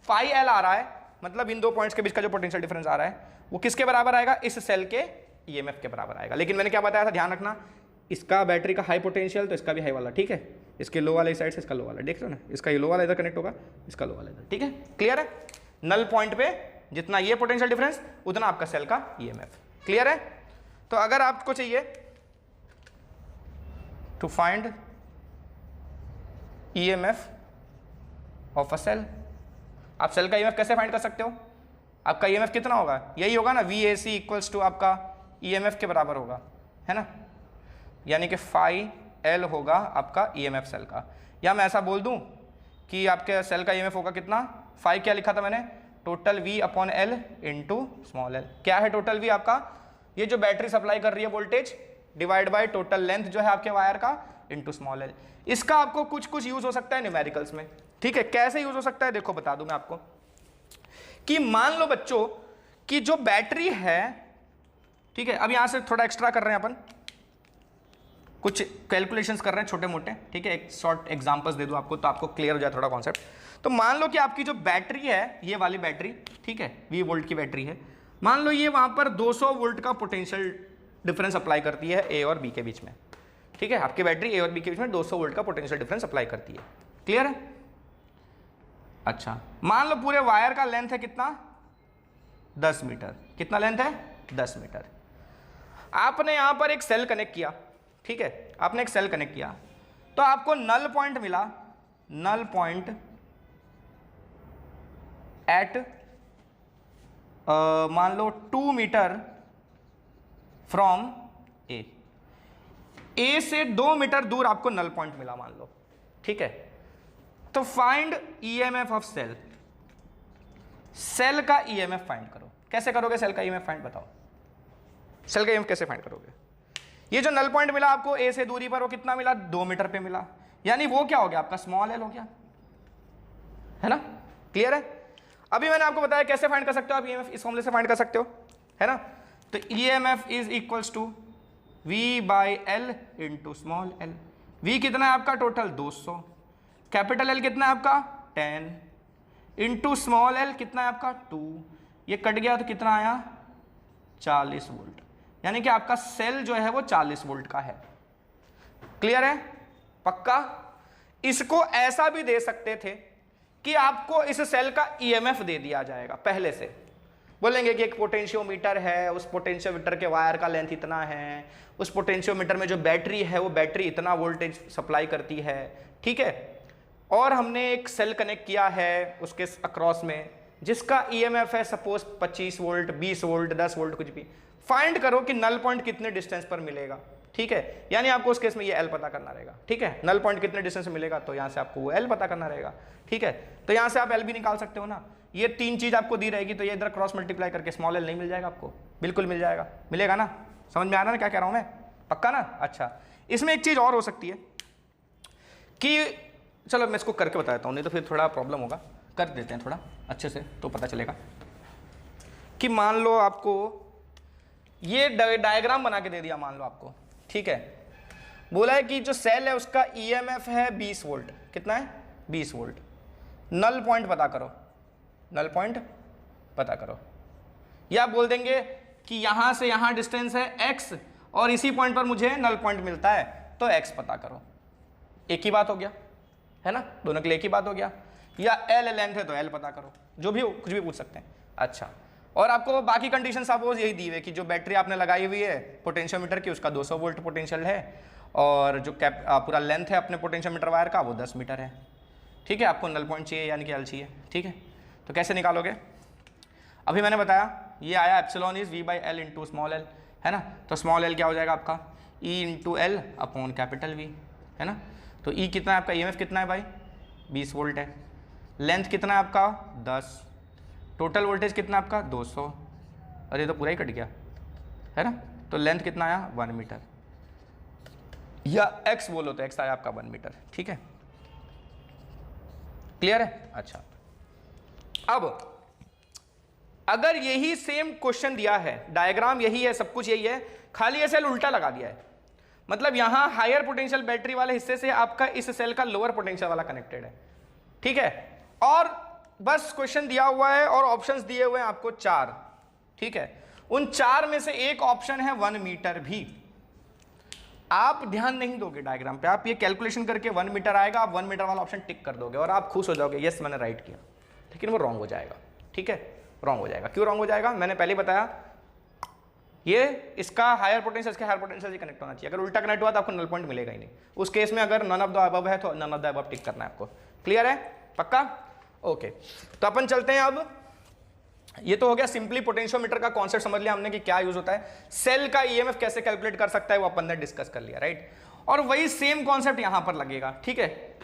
phi L आ रहा है, मतलब इन दो पॉइंट्स के बीच का जो पोटेंशियल डिफरेंस आ रहा है वो किसके बराबर आएगा? इस सेल के EMF के बराबर आएगा। लेकिन मैंने क्या बताया था, ध्यान रखना, इसका बैटरी का हाई पोटेंशियल तो इसका भी हाई वाला, ठीक है, इसके लो वाले साइड से इसका लो वाला, देख रहे हो ना, इसका ये लो वाला इधर कनेक्ट होगा, इसका लो वाला इधर, ठीक है, क्लियर है। नल पॉइंट पे जितना ये पोटेंशियल डिफरेंस उतना आपका सेल का ईएमएफ, क्लियर है। तो अगर आपको चाहिए to find EMF of a cell, आप सेल का ईएमएफ कैसे फाइंड कर सकते हो, आपका ईएमएफ कितना होगा, यही होगा ना, VAC इक्वल्स टू आपका ईएमएफ के बराबर होगा, है ना, यानी कि फाई एल होगा आपका ईएमएफ सेल का। या मैं ऐसा बोल दूं कि आपके सेल का ईएमएफ होगा कितना, फाई क्या लिखा था मैंने, total V upon L into small L. क्या है टोटल V आपका, ये जो बैटरी सप्लाई कर रही है voltage divide by total length जो है आपके वायर का इंटू स्मॉल एल। इसका आपको कुछ कुछ यूज हो सकता है न्यूमेरिकल्स में, ठीक है, कैसे यूज हो सकता है देखो बता दूं मैं आपको, कि मान लो बच्चों कि जो बैटरी है, ठीक है, अब यहां से थोड़ा एक्स्ट्रा कर रहे हैं अपन, कुछ कैलकुलेशंस कर रहे हैं छोटे मोटे, ठीक है, एक शॉर्ट एग्जांपल्स दे दूं आपको तो आपको क्लियर हो जाए थोड़ा कॉन्सेप्ट। तो मान लो कि आपकी जो बैटरी है, ये वाली बैटरी, ठीक है, 20 वोल्ट की बैटरी है, मान लो ये वहां पर 200 वोल्ट का पोटेंशियल डिफरेंस अप्लाई करती है ए और बी के बीच में, ठीक है, आपकी बैटरी ए और बी के बीच में 200 वोल्ट का पोटेंशियल डिफरेंस अप्लाई करती है, क्लियर है। अच्छा, मान लो पूरे वायर का लेंथ है कितना, 10 मीटर, कितना लेंथ है, 10 मीटर। आपने यहां पर एक सेल कनेक्ट किया, ठीक है, आपने एक सेल कनेक्ट किया तो आपको नल पॉइंट मिला, नल पॉइंट एट मान लो 2 मीटर फ्रॉम ए से 2 मीटर दूर आपको नल पॉइंट मिला मान लो, ठीक है। तो find EMF of cell, cell का ईएमएफ फाइंड करो। कैसे करोगे सेल का ईएमएफ फाइंड, बताओ सेल का ईएमएफ कैसे फाइंड करोगे। ये जो नल पॉइंट मिला आपको ए से दूरी पर वो कितना मिला, 2 मीटर पे मिला, यानी वो क्या हो गया आपका स्मॉल एल हो गया, है ना, क्लियर है। अभी मैंने आपको बताया कैसे फाइंड कर सकते हो आप ईएमएफ, इस फॉर्मूले से फाइंड कर सकते हो, है ना। तो EMF is equals to V by L into small L. V कितना है आपका टोटल 200, कैपिटल एल कितना है आपका 10 इंटू स्मॉल एल कितना है आपका 2, ये कट गया तो कितना आया 40 वोल्ट, यानी कि आपका सेल जो है वो 40 वोल्ट का है, क्लियर है, पक्का। इसको ऐसा भी दे सकते थे कि आपको इस सेल का ईएमएफ दे दिया जाएगा पहले से, बोलेंगे कि एक पोटेंशियोमीटर है, उस पोटेंशियोमीटर के वायर का लेंथ इतना है, उस पोटेंशियोमीटर में जो बैटरी है वो बैटरी इतना वोल्टेज सप्लाई करती है, ठीक है, और हमने एक सेल कनेक्ट किया है उसके अक्रॉस में जिसका ईएमएफ है सपोज 25 वोल्ट, 20 वोल्ट, 10 वोल्ट, कुछ भी। फाइंड करो कि नल पॉइंट कितने डिस्टेंस पर मिलेगा, ठीक है, यानी आपको उस केस में ये एल पता करना रहेगा, ठीक है, नल पॉइंट कितने डिस्टेंस में मिलेगा तो यहाँ से आपको वो एल पता करना रहेगा, ठीक है। तो यहाँ से आप एल भी निकाल सकते हो ना, ये 3 चीज आपको दी रहेगी तो ये इधर क्रॉस मल्टीप्लाई करके स्मॉल एल नहीं मिल जाएगा आपको, बिल्कुल मिल जाएगा, मिलेगा ना, समझ में आ रहा है ना क्या कह रहा हूँ मैं, पक्का ना। अच्छा, इसमें एक चीज और हो सकती है कि चलो मैं इसको करके बता देता हूँ, नहीं तो फिर थोड़ा प्रॉब्लम होगा, कर देते हैं थोड़ा अच्छे से तो पता चलेगा। कि मान लो आपको ये डायग्राम बना के दे दिया मान लो आपको, ठीक है, बोला है कि जो सेल है उसका ईएमएफ है 20 वोल्ट, कितना है 20 वोल्ट, नल पॉइंट पता करो, नल पॉइंट पता करो, या बोल देंगे कि यहां से यहां डिस्टेंस है x और इसी पॉइंट पर मुझे नल पॉइंट मिलता है तो x पता करो, एक ही बात हो गया, है ना, दोनों के लिए एक ही बात हो गया। या एल लेंथ है तो एल पता करो, जो भी हो कुछ भी पूछ सकते हैं। अच्छा, और आपको बाकी कंडीशन सपोज यही दी हुई है कि जो बैटरी आपने लगाई हुई है पोटेंशियोमीटर की उसका 200 वोल्ट पोटेंशियल है और जो पूरा लेंथ है अपने पोटेंशियोमीटर वायर का वो 10 मीटर है, ठीक है। आपको नल पॉइंट चाहिए यानी कि एल चाहिए, ठीक है। तो कैसे निकालोगे, अभी मैंने बताया ये आया epsilon is V by L into small L, है ना। तो स्मॉल एल क्या हो जाएगा आपका E into L upon capital V, है ना। तो ई कितना है आपका, ईएमएफ कितना है भाई 20 वोल्ट है, लेंथ कितना है आपका 10, टोटल वोल्टेज कितना आपका 200, और ये तो पूरा ही कट गया, है ना। तो लेंथ कितना आया 1 मीटर, या x बोलो तो x आया आपका 1 मीटर, ठीक है, क्लियर है। अच्छा, अब अगर यही सेम क्वेश्चन दिया है, डायग्राम यही है, सब कुछ यही है, खाली ये सेल उल्टा लगा दिया है, मतलब यहां हायर पोटेंशियल बैटरी वाले हिस्से से आपका इस सेल का लोअर पोटेंशियल वाला कनेक्टेड है, ठीक है, और बस क्वेश्चन दिया हुआ है और ऑप्शंस दिए हुए हैं आपको 4, ठीक है। उन 4 में से एक ऑप्शन है 1 मीटर भी। आप ध्यान नहीं दोगे डायग्राम पे, आप ये कैलकुलेशन करके 1 मीटर आएगा, आप 1 मीटर वाला ऑप्शन टिक कर दोगे और आप खुश हो जाओगे, यस मैंने राइट किया, लेकिन वो रॉन्ग हो जाएगा। ठीक है, रॉन्ग हो जाएगा। क्यों रॉन्ग हो जाएगा? मैंने पहले बताया, ये इसका हायर पोटेंशियल इसके हायर पोटेंशियल से कनेक्ट होना चाहिए। अगर उल्टा कनेक्ट हुआ तो आपको नल पॉइंट मिलेगा ही नहीं। उस केस में अगर नन ऑफ द अबव है तो नन ऑफ द अबव टिक करना है आपको। क्लियर है? पक्का? ओके, तो अपन चलते हैं अब। ये तो हो गया सिंपली पोटेंशियोमीटर का कॉन्सेप्ट समझ लिया हमने कि क्या यूज होता है। सेल का ईएमएफ कैसे कैलकुलेट कर सकता है वो अपन ने डिस्कस कर लिया, राइट। और वही सेम कॉन्सेप्ट यहां पर लगेगा। ठीक है,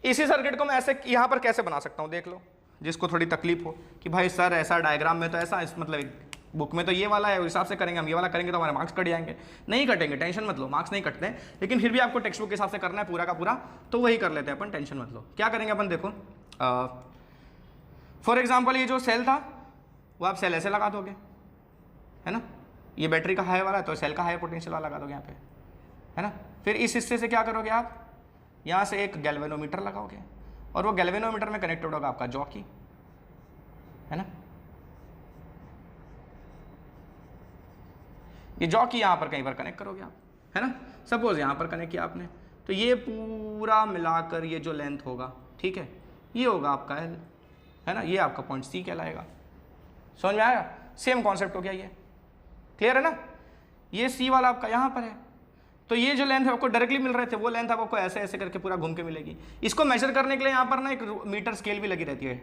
इसी सर्किट को मैं ऐसे यहां पर कैसे बना सकता हूं, देख लो। जिसको थोड़ी तकलीफ हो कि भाई सर ऐसा डायग्राम में तो ऐसा, इस मतलब बुक में तो ये वाला है, उस हिसाब से करेंगे हम, ये वाला करेंगे तो हमारे मार्क्स कट जाएंगे। नहीं कटेंगे, टेंशन मत लो, मार्क्स नहीं कटते, लेकिन फिर भी आपको टेक्स्ट बुक के हिसाब से करना है पूरा का पूरा, तो वही कर लेते हैं अपन, टेंशन मत लो। क्या करेंगे अपन, देखो फॉर एग्जाम्पल ये जो सेल था वो आप सेल ऐसे लगा दोगे, है ना। ये बैटरी का हाई वाला है तो सेल का हाई पोटेंशियल वाला लगा दोगे यहाँ पे, है ना। फिर इस हिस्से से क्या करोगे आप, यहाँ से एक गैल्वेनोमीटर लगाओगे और वो गैल्वेनोमीटर में कनेक्टेड होगा आपका जॉकी, है ना। ये जॉकी यहाँ पर कहीं पर कनेक्ट करोगे आप, है ना। सपोज यहाँ पर कनेक्ट किया आपने, तो ये पूरा मिलाकर ये जो लेंथ होगा, ठीक है, ये होगा आपका एल, है ना। ये आपका पॉइंट सी कहलाएगा। समझ में आया? सेम कॉन्सेप्ट हो गया ये, क्लियर है ना। ये सी वाला आपका यहाँ पर है, तो ये जो लेंथ है आपको डायरेक्टली मिल रहे थे, वो लेंथ आपको ऐसे ऐसे करके पूरा घूम के मिलेगी। इसको मेजर करने के लिए यहाँ पर ना एक मीटर स्केल भी लगी रहती है,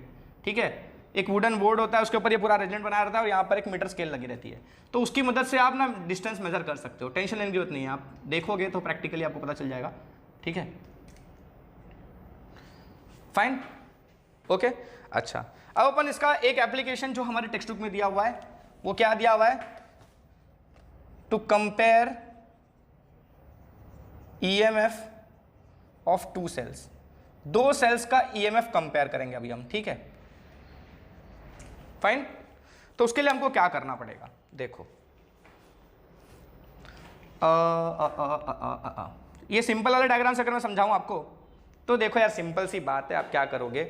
ठीक है। एक वुडन बोर्ड होता है, उसके ऊपर ये पूरा अरेंजमेंट बनाया रहता है और यहाँ पर एक मीटर स्केल लगी रहती है, तो उसकी मदद से आप ना डिस्टेंस मेजर कर सकते हो। टेंशन लेने की जरूरत नहीं है, आप देखोगे तो प्रैक्टिकली आपको पता चल जाएगा। ठीक है, फाइन, ओके। अच्छा, अब अपन इसका एक एप्लीकेशन जो हमारे टेक्स्ट बुक में दिया हुआ है, वो क्या दिया हुआ है, to compare EMF of two cells. दो सेल्स का ईएमएफ कंपेयर करेंगे अभी हम, ठीक है, फाइन। तो उसके लिए हमको क्या करना पड़ेगा, देखो ये सिंपल वाले डायग्राम से अगर मैं समझाऊं आपको, तो देखो यार सिंपल सी बात है। आप क्या करोगे,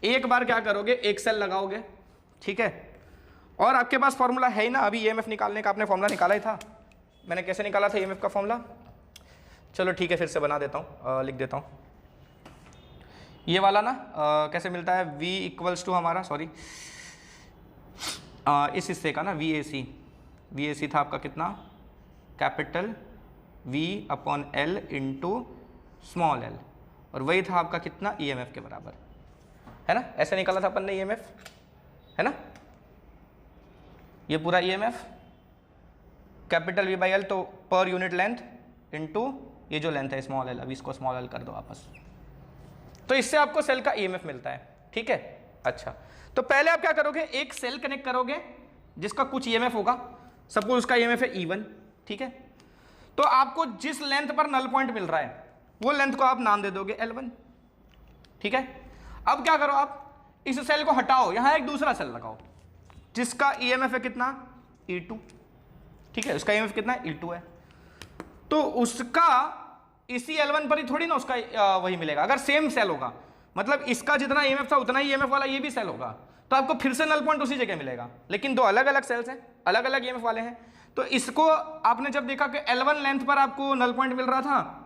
एक बार क्या करोगे, एक सेल लगाओगे, ठीक है, और आपके पास फॉर्मूला है ही ना, अभी ईएमएफ निकालने का आपने फॉर्मूला निकाला ही था। मैंने कैसे निकाला था ईएमएफ का फॉर्मूला, चलो ठीक है फिर से बना देता हूँ, लिख देता हूँ। ये वाला ना कैसे मिलता है, V इक्वल्स टू हमारा, सॉरी इस हिस्से का ना VAC था आपका कितना, capital V upon L into small l, और वही था आपका कितना EMF के बराबर, है ना। ऐसे निकाला था अपन ने EMF, है ना। ये पूरा EMF capital V by L, तो पर यूनिट लेंथ इंटू ये जो लेंथ है स्मॉल l, अभी इसको स्मॉल l कर दो वापस, तो इससे आपको सेल का EMF मिलता है, ठीक है। अच्छा, तो पहले आप क्या करोगे, एक सेल कनेक्ट करोगे जिसका कुछ EMF होगा, सपोज उसका EMF है E1, ठीक है। तो आपको जिस लेंथ पर नल पॉइंट मिल रहा है वो लेंथ को आप नाम दे दोगे L1, ठीक है। अब क्या करो, आप इस सेल को हटाओ, यहां एक दूसरा सेल लगाओ जिसका EMF है कितना, E2, ठीक है, उसका EMF कितना E2 है, तो उसका इसी L1 पर ही थोड़ी ना उसका वही मिलेगा। अगर सेम सेल होगा, मतलब इसका जितना EMF था उतना ही EMF वाला ये भी सेल होगा, तो आपको फिर से नल पॉइंट उसी जगह मिलेगा, लेकिन दो अलग अलग सेल्स हैं, अलग अलग EMF वाले हैं। तो इसको आपने जब देखा कि L1 लेंथ पर आपको नल पॉइंट मिल रहा था,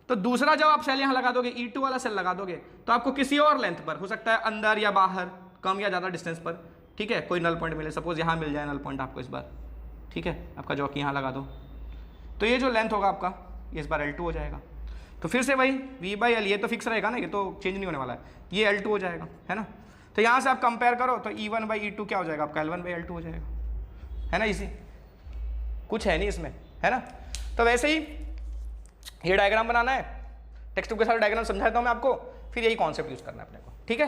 तो दूसरा जब आप सेल यहाँ लगा दोगे, E2 वाला सेल लगा दोगे, तो आपको किसी और लेंथ पर, हो सकता है अंदर या बाहर, कम या ज़्यादा डिस्टेंस पर, ठीक है, कोई नल पॉइंट मिले। सपोज यहाँ मिल जाए नल पॉइंट आपको इस बार, ठीक है, आपका जॉकी यहाँ लगा दो, तो ये जो लेंथ होगा आपका ये इस बार L2 हो जाएगा। तो फिर से वही V बाई L, ये तो फिक्स रहेगा ना, ये तो चेंज नहीं होने वाला है, ये L2 हो जाएगा, है ना। तो यहाँ से आप कंपेयर करो तो E1 बाई E2 क्या हो जाएगा आपका, L1 बाई L2 हो जाएगा, है ना। इसी कुछ है नहीं इसमें, है ना। तो वैसे ही ये डायग्राम बनाना है, टेक्स्ट बुक के साथ डायग्राम समझाता हूँ मैं आपको, फिर यही कॉन्सेप्ट यूज करना है अपने को, ठीक है।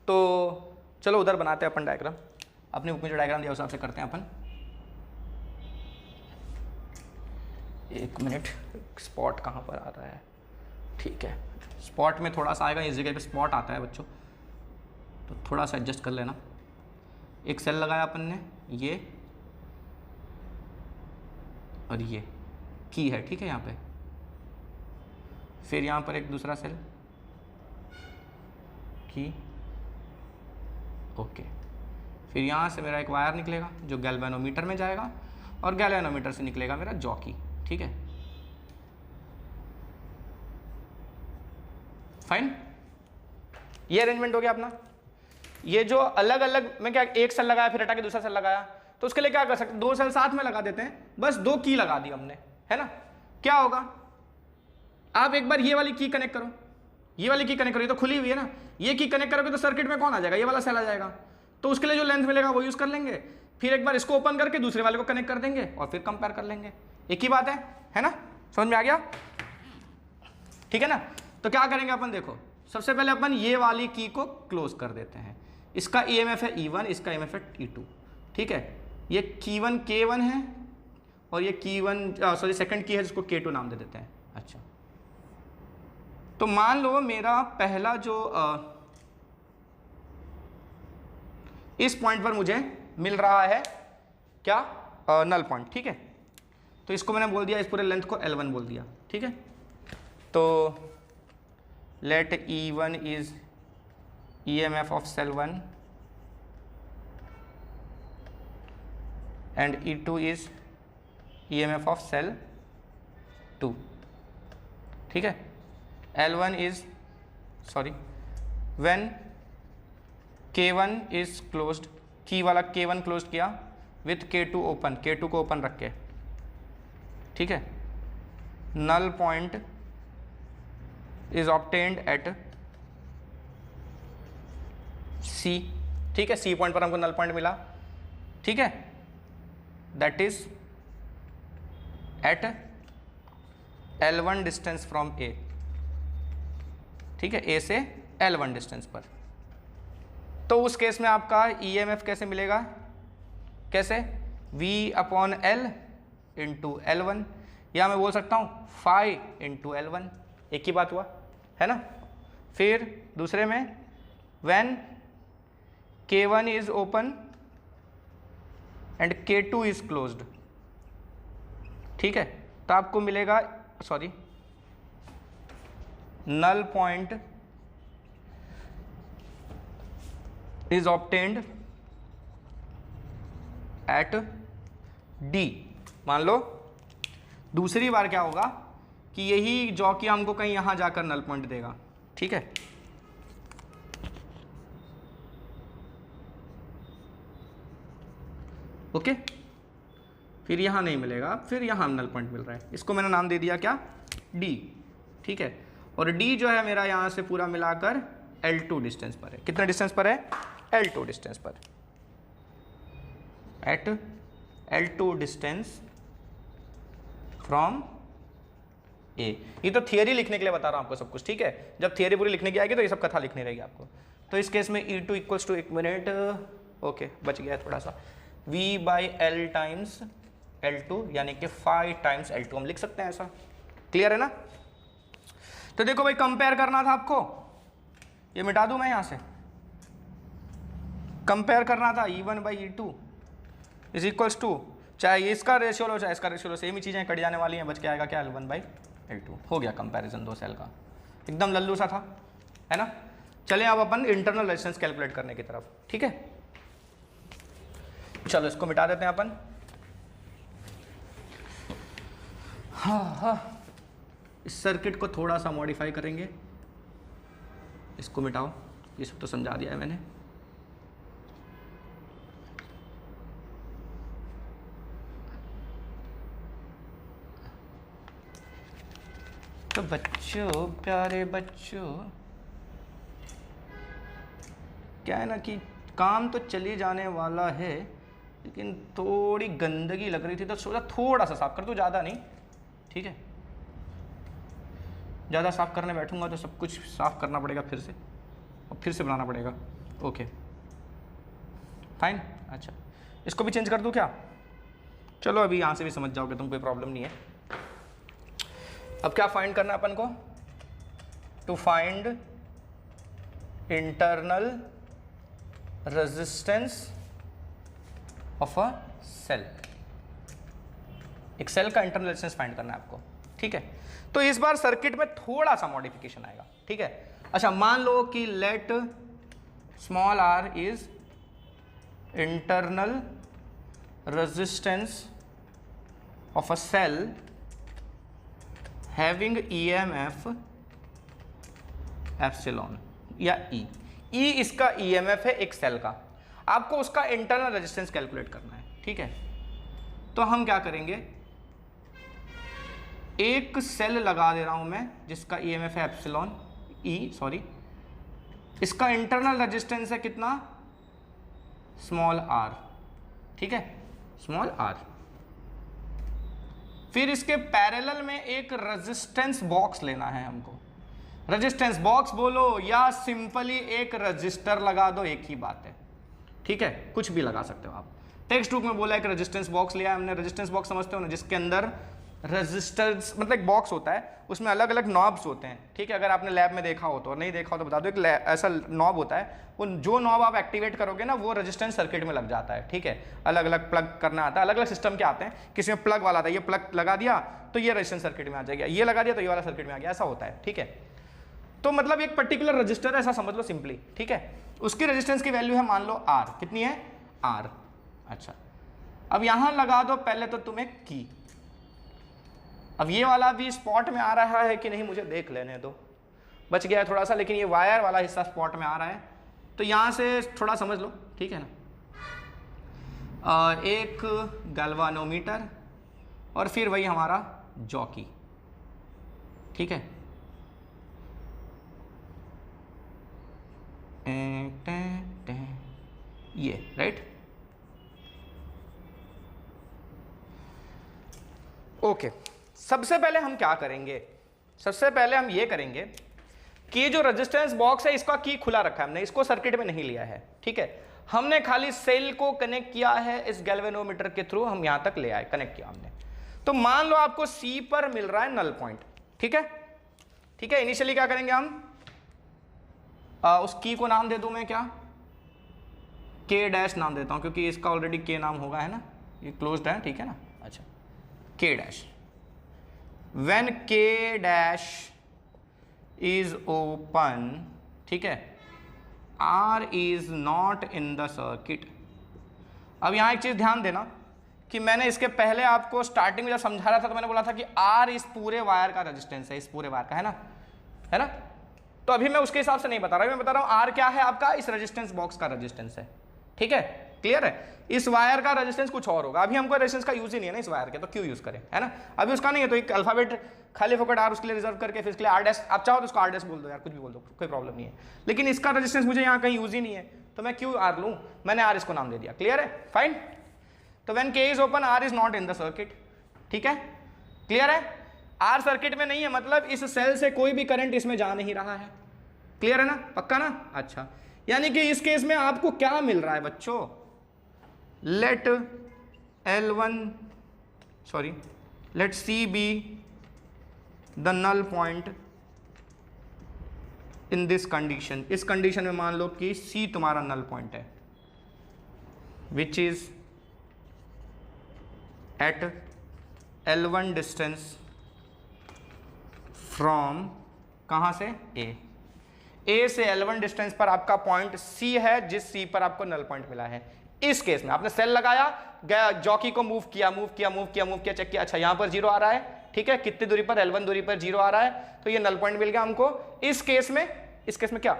तो चलो उधर बनाते हैं अपन डायग्राम, अपनी बुक में जो डायग्राम दिया उस हिसाब से करते हैं अपन। एक मिनट, स्पॉट कहाँ पर आ रहा है, ठीक है, स्पॉट में थोड़ा सा आएगा, इस जगह पे स्पॉट आता है बच्चों, तो थोड़ा सा एडजस्ट कर लेना। एक सेल लगाया अपन ने, ये और ये की है, ठीक है, यहाँ पे। फिर यहाँ पर एक दूसरा सेल की, ओके। फिर यहाँ से मेरा एक वायर निकलेगा जो गैल्वेनोमीटर में जाएगा, और गैल्वेनोमीटर से निकलेगा मेरा जॉकी, ठीक है। फाइन, ये अरेंजमेंट हो गया अपना। ये जो अलग अलग मैं क्या एक सेल लगाया फिर हटा के दूसरा सेल लगाया, तो उसके लिए क्या कर सकते हैं, 2 सेल साथ में लगा देते हैं, बस 2 की लगा दी हमने, है ना। क्या होगा, आप एक बार ये वाली की कनेक्ट करो, ये वाली की कनेक्ट करो, ये तो खुली हुई है ना, ये की कनेक्ट करोगे तो सर्किट में कौन आ जाएगा, ये वाला सेल आ जाएगा, तो उसके लिए जो लेंथ मिलेगा वो यूज कर लेंगे, फिर एक बार इसको ओपन करके दूसरे वाले को कनेक्ट कर देंगे और फिर कंपेयर कर लेंगे, एक ही बात है ना, समझ में आ गया, ठीक है ना। तो क्या करेंगे अपन, देखो सबसे पहले अपन ये वाली की को क्लोज कर देते हैं, इसका ईएमएफ है E1, इसका ईएमएफ है E2, ठीक है, ये की1 K1 है और ये की1 सॉरी सेकंड की है जिसको K2 नाम दे देते हैं। अच्छा, तो मान लो मेरा पहला जो इस पॉइंट पर मुझे मिल रहा है क्या, नल पॉइंट, ठीक है, तो इसको मैंने बोल दिया, इस पूरे लेंथ को L1 बोल दिया, ठीक है। तो let E1 is EMF of cell 1 and E2 is EMF of cell 2, ठीक है। L1 is sorry when K1 is closed, की वाला K1 क्लोज किया विथ K2 ओपन, K2 को ओपन रख के, ठीक है, null point is obtained at C, ठीक है, C पॉइंट पर हमको नल पॉइंट मिला, ठीक है, that is at L1 distance from A, ठीक है, A से L1 डिस्टेंस पर। तो उस केस में आपका EMF कैसे मिलेगा, कैसे, V/L इंटू L1, या मैं बोल सकता हूँ phi इंटू L1, एक ही बात हुआ, है ना। फिर दूसरे में when K1 is open and K2 is closed, ठीक है, तो आपको मिलेगा sorry null point is obtained at D। मान लो दूसरी बार क्या होगा कि यही जॉकी हमको कहीं यहां जाकर नल पॉइंट देगा, ठीक है, ओके, फिर यहां नहीं मिलेगा, फिर यहां नल पॉइंट मिल रहा है, इसको मैंने नाम दे दिया क्या, D, ठीक है, और D जो है मेरा यहां से पूरा मिलाकर L2 डिस्टेंस पर है, कितना डिस्टेंस पर है, L2 डिस्टेंस पर, eight L2 distance from A। ये तो थियरी लिखने के लिए बता रहा हूं आपको सब कुछ, ठीक है, जब थियरी पूरी लिखने की आएगी तो ये सब कथा लिखनी रहेगी आपको। तो इस केस में E2 इक्वल्स टू, एक मिनट, ओके बच गया थोड़ा सा, V/L टाइम्स L2 यानी कि 5 टाइम्स L2 हम लिख सकते हैं ऐसा, क्लियर है ना। तो देखो भाई कंपेयर करना था आपको, ये मिटा दूं मैं यहां से, कंपेयर करना था E1/E2 इज इक्वल्स टू, चाहे इसका रेशियो लो चाहे इसका रेशियो लो, सेम ही चीजें कट जाने वाली हैं, बच के आएगा क्या, L1/L2, हो गया कंपैरिजन 2 सेल का, एकदम लल्लू सा था, है ना। चलें अब अपन इंटरनल रेजिस्टेंस कैलकुलेट करने की तरफ, ठीक है, चलो इसको मिटा देते हैं अपन। हाँ, इस सर्किट को थोड़ा सा मॉडिफाई करेंगे, इसको मिटाओ, ये सब तो समझा दिया है मैंने। तो बच्चों, प्यारे बच्चों, क्या है ना कि काम तो चली जाने वाला है, लेकिन थोड़ी गंदगी लग रही थी तो सोचा थोड़ा सा साफ कर दूं, ज़्यादा नहीं, ठीक है, ज़्यादा साफ करने बैठूंगा तो सब कुछ साफ करना पड़ेगा फिर से, और फिर से बनाना पड़ेगा, ओके फाइन। अच्छा, इसको भी चेंज कर दूं क्या, चलो अभी यहाँ से भी समझ जाओगे तुम, कोई प्रॉब्लम नहीं है। अब क्या फाइंड करना है अपन को, to find internal resistance of a cell, एक सेल का इंटरनल रेजिस्टेंस फाइंड करना है आपको, ठीक है। तो इस बार सर्किट में थोड़ा सा मॉडिफिकेशन आएगा, ठीक है। अच्छा, मान लो कि let small r is internal resistance of a cell having EMF epsilon या ई। ई इसका ईएमएफ है एक सेल का, आपको उसका इंटरनल रेजिस्टेंस कैलकुलेट करना है, ठीक है। तो हम क्या करेंगे, एक सेल लगा दे रहा हूं मैं जिसका ईएमएफ है एप्सिलॉन ई, सॉरी, इसका इंटरनल रेजिस्टेंस है कितना, स्मॉल आर, ठीक है, स्मॉल आर। फिर इसके पैरेलल में एक रेजिस्टेंस बॉक्स लेना है हमको। रेजिस्टेंस बॉक्स बोलो या सिंपली एक रजिस्टर लगा दो, एक ही बात है, ठीक है, कुछ भी लगा सकते हो आप। टेक्स्ट बुक में बोला एक रेजिस्टेंस बॉक्स लिया हमने। रेजिस्टेंस बॉक्स समझते हो ना, जिसके अंदर रेजिस्टेंस मतलब एक बॉक्स होता है, उसमें अलग अलग नॉब्स होते हैं, ठीक है। अगर आपने लैब में देखा हो तो, और नहीं देखा हो तो बता दो, एक ऐसा नॉब होता है, वो जो नॉब आप एक्टिवेट करोगे ना वो रेजिस्टेंस सर्किट में लग जाता है, ठीक है। अलग अलग प्लग करना आता है, अलग अलग सिस्टम के आते हैं, किसी में प्लग वाला आता है, ये प्लग लगा दिया तो ये रेजिस्टेंस सर्किट में आ जाएगा, ये लगा दिया तो ये वाला सर्किट में आ गया, ऐसा होता है, ठीक है। तो मतलब एक पर्टिकुलर रजिस्टर ऐसा समझ लो सिंपली, ठीक है। उसकी रेजिस्टेंस की वैल्यू है मान लो आर, कितनी है, आर। अच्छा, अब यहां लगा दो पहले तो तुम्हें की। अब ये वाला भी स्पॉट में आ रहा है कि नहीं मुझे देख लेने दो, बच गया है थोड़ा सा, लेकिन ये वायर वाला हिस्सा स्पॉट में आ रहा है, तो यहां से थोड़ा समझ लो, ठीक है ना। एक गैल्वानोमीटर और फिर वही हमारा जॉकी, ठीक है। ये राइट, ओके। सबसे पहले हम क्या करेंगे, सबसे पहले हम ये करेंगे कि जो रेजिस्टेंस बॉक्स है इसका की खुला रखा है हमने, इसको सर्किट में नहीं लिया है, ठीक है। हमने खाली सेल को कनेक्ट किया है इस गैल्वेनोमीटर के थ्रू, हम यहां तक ले आए, कनेक्ट किया हमने। तो मान लो आपको सी पर मिल रहा है नल पॉइंट, ठीक है, ठीक है। इनिशियली क्या करेंगे हम, उस की को नाम दे दूं मैं, क्या, के डैश नाम देता हूं, क्योंकि इसका ऑलरेडी के नाम होगा, है ना, ये क्लोज्ड है, ठीक है ना। अच्छा, K dash, when K dash is open, ठीक है, R is not in the circuit. अब यहां एक चीज ध्यान देना कि मैंने इसके पहले आपको स्टार्टिंग में जब समझा रहा था तो मैंने बोला था कि आर इस पूरे वायर का रेजिस्टेंस है, इस पूरे वायर का, है ना, है ना। तो अभी मैं उसके हिसाब से नहीं बता रहा, मैं बता रहा हूं आर क्या है आपका, इस रेजिस्टेंस बॉक्स का रेजिस्टेंस है, ठीक है, क्लियर है। इस वायर का रेजिस्टेंस कुछ और होगा, अभी हमको रेजिस्टेंस का यूज ही नहीं है ना इस वायर के, तो क्यों यूज करें, है ना। अभी उसका नहीं है तो एक अल्फाबेट खाली फोकट आर उसके लिए रिजर्व करके फिर इसके लिए आर डैश, आप चाहो तो उसको आर डैश बोल दो यार, कुछ भी बोल दो, कोई प्रॉब्लम नहीं है। लेकिन इसका रेजिस्टेंस मुझे यहाँ कहीं यूज ही नहीं है, तो मैं क्यों आर लूँ, मैंने आर इसको नाम दे दिया, क्लियर है, फाइन। तो when K is open R is not in the circuit, ठीक है, क्लियर है। आर सर्किट में नहीं है मतलब इस सेल से कोई भी करंट इसमें जा नहीं रहा है, क्लियर है ना, पक्का ना। अच्छा, यानी कि इस केस में आपको क्या मिल रहा है बच्चों, let L1 sorry let C be the null point in this condition. इस कंडीशन में मान लो कि C तुम्हारा नल पॉइंट है, which is at L1 distance from, कहां से, A से L1 डिस्टेंस पर आपका पॉइंट C है, जिस C पर आपको नल पॉइंट मिला है। इस केस में आपने सेल लगाया, गया जॉकी को मूव किया, चेक किया, अच्छा यहां पर 0 आ रहा है, ठीक है, कितनी दूरी पर, L1 दूरी पर 0 आ रहा है, तो ये नल पॉइंट मिल गया हमको। इस केस में क्या,